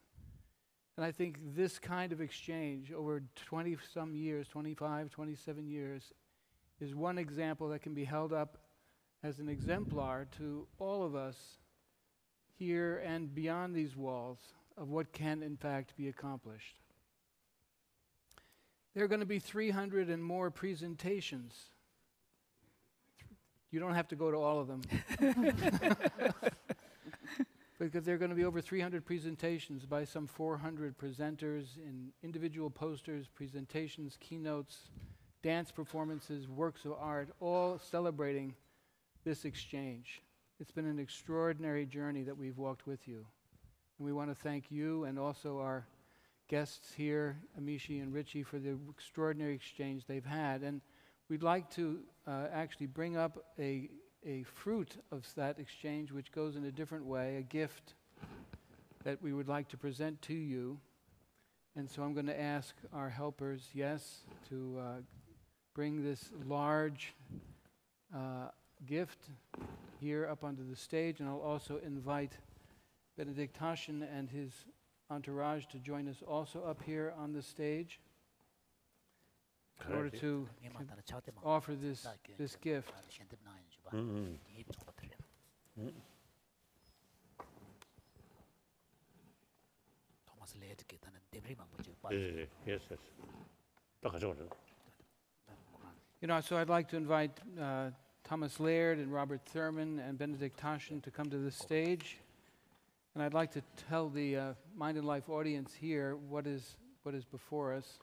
And I think this kind of exchange over 20-some years, 25, 27 years, is one example that can be held up as an exemplar to all of us here and beyond these walls of what can in fact be accomplished. There are going to be 300 and more presentations. You don't have to go to all of them. Because there are going to be over 300 presentations by some 400 presenters in individual posters, presentations, keynotes, dance performances, works of art, all celebrating this exchange. It's been an extraordinary journey that we've walked with you. And we want to thank you and also our guests here, Amishi and Richie, for the extraordinary exchange they've had. And we'd like to actually bring up a fruit of that exchange which goes in a different way, a gift that we would like to present to you. And so I'm going to ask our helpers, to bring this large gift here up onto the stage, and I'll also invite Benedict Taschen and his entourage to join us also up here on the stage in order to offer this gift. Yes. So I'd like to invite Thomas Laird and Robert Thurman and Benedict Taschen to come to the stage. And I'd like to tell the Mind and Life audience here what is before us.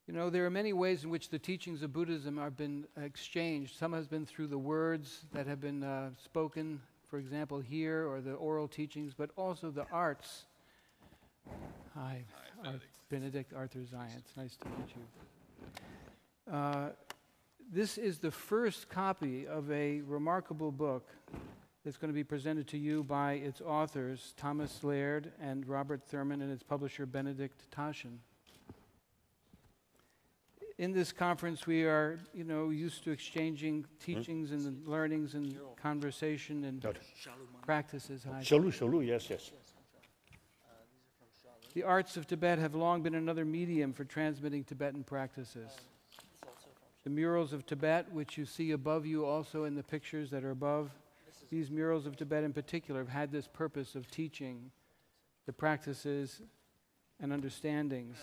There are many ways in which the teachings of Buddhism have been exchanged. Some has been through the words that have been spoken, for example, here, or the oral teachings, but also the arts. Hi, Benedict, Arthur Zion. It's nice to meet you. This is the first copy of a remarkable book that's going to be presented to you by its authors, Thomas Laird and Robert Thurman, and its publisher, Benedict Taschen. In this conference, we are, used to exchanging teachings and learnings and conversation and practices. Shalu, yes. The arts of Tibet have long been another medium for transmitting Tibetan practices. The murals of Tibet, which you see above you also in the pictures that are above, these murals of Tibet in particular have had this purpose of teaching the practices and understandings.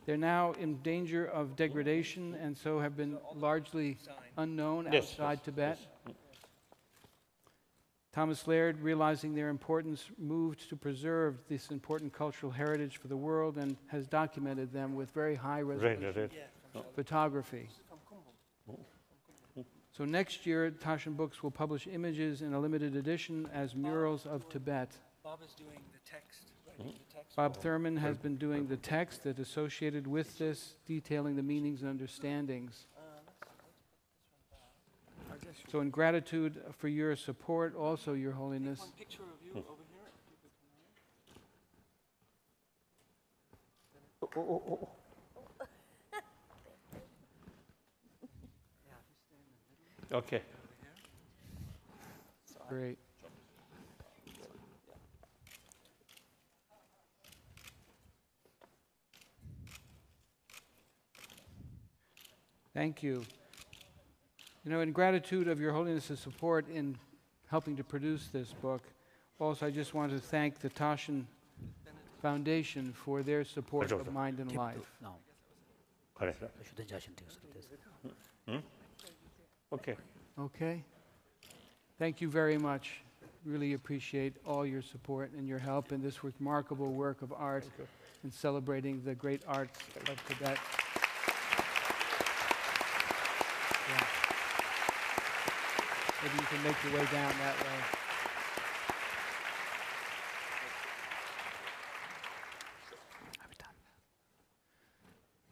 They're now in danger of degradation and so have been largely unknown outside Tibet. Thomas Laird, realizing their importance, moved to preserve this important cultural heritage for the world and has documented them with very high resolution photography. So next year, Taschen Books will publish images in a limited edition as Murals of Tibet. Bob is doing the text. Bob Thurman has been doing the text that's associated with this, detailing the meanings and understandings. So in gratitude for your support, also, Your Holiness, One picture of you over here. Okay. great. Thank you. In gratitude of Your Holiness's support in helping to produce this book, also I just want to thank the Taschen Foundation for their support of Mind and Life. Okay. Okay? Thank you very much. Really appreciate all your support and your help in this remarkable work of art and celebrating the great arts of Tibet. Yeah. Maybe you can make your way down that way.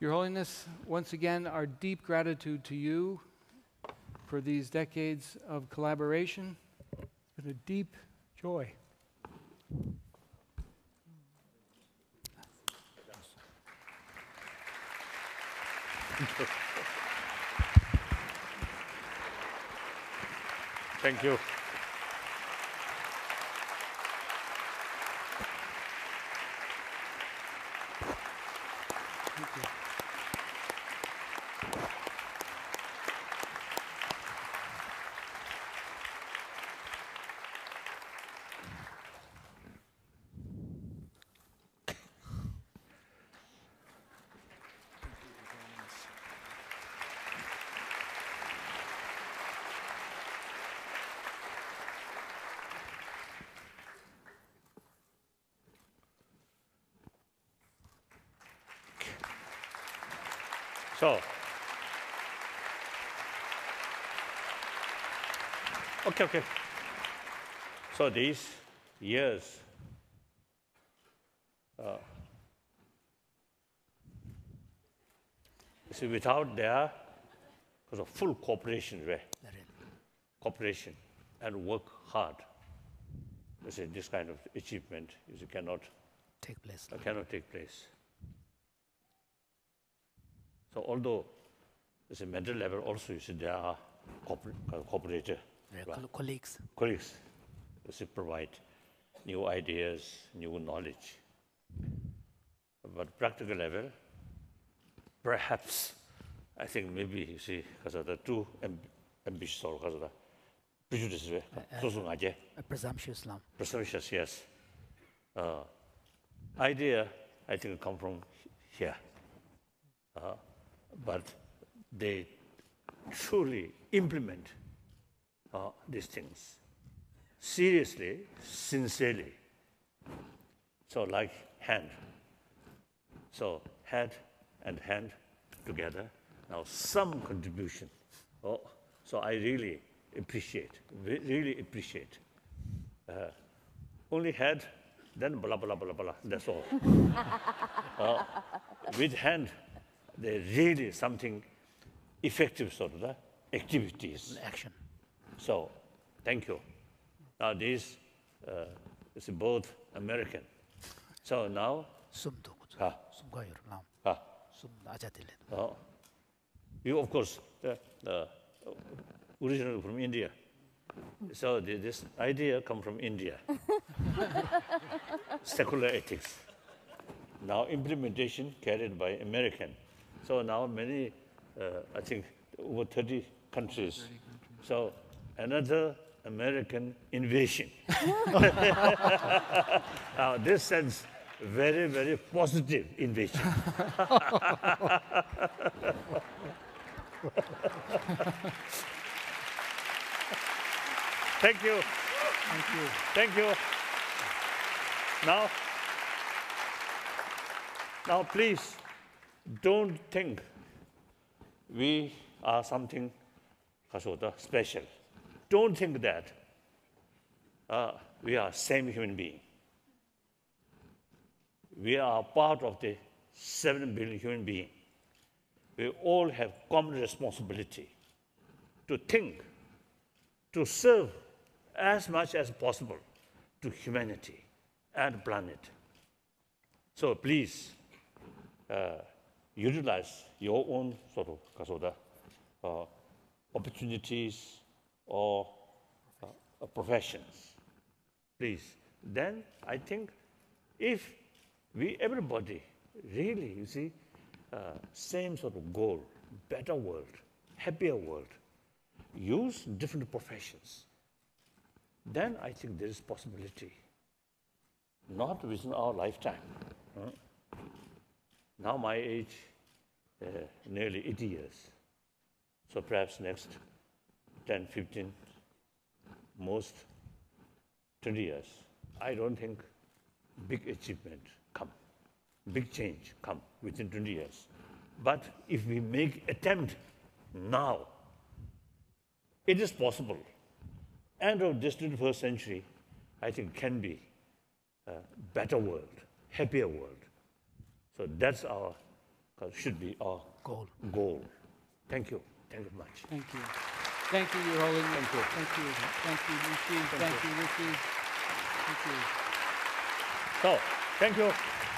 Your Holiness, once again, our deep gratitude to you for these decades of collaboration. It's been a deep joy. Thank you. Thank you. So, okay. So these years, see, without their sort of full cooperation, right? Cooperation and work hard, you see, this kind of achievement cannot Take place. Cannot take place. So although it's a mental level, also you see there are cooperator, Colleagues. colleagues, you see, provide new ideas, new knowledge. But practical level, perhaps, I think maybe you see, because of the too ambitious or because of the prejudice, Presumptuous Lama. presumptuous, yes. Idea, I think, come from here. But they truly implement these things seriously, sincerely. So like hand. So head and hand together. Now some contribution. So I really appreciate. Only head, then blah, blah, blah, blah. That's all. With hand, they're really something effective sort of activities. Action. So, thank you. Now this is both American. So now, 숨도 그죠. 아. 숨과 여름 람. 숨 아자들레. you of course originally from India. So this idea come from India. Secular ethics. Now implementation carried by American. So now many, I think over 30 countries. So another American invasion. Now this sense very, very positive invasion. Thank you. Thank you. Now please don't think we are something special. Don't think that we are same human being. We are part of the 7 billion human being. We all have common responsibility to think, to serve as much as possible to humanity and planet. So please utilize your own sort of opportunities or professions. Please. Then I think if everybody really, you see, same sort of goal, better world, happier world, use different professions, then I think there is possibility. Not within our lifetime. Now my age, nearly 80 years. So perhaps next 10, 15, most 20 years, I don't think big achievement come, big change come within 20 years. But if we make attempt now, it is possible. End of this 21st century, I think can be a better world, happier world. So that's our should be our goal. Thank you. Thank you much. Thank you. Thank you, Your Holiness. Thank you. Thank you. Thank you, Rishi. Thank you, Rishi. Thank you. So, thank you.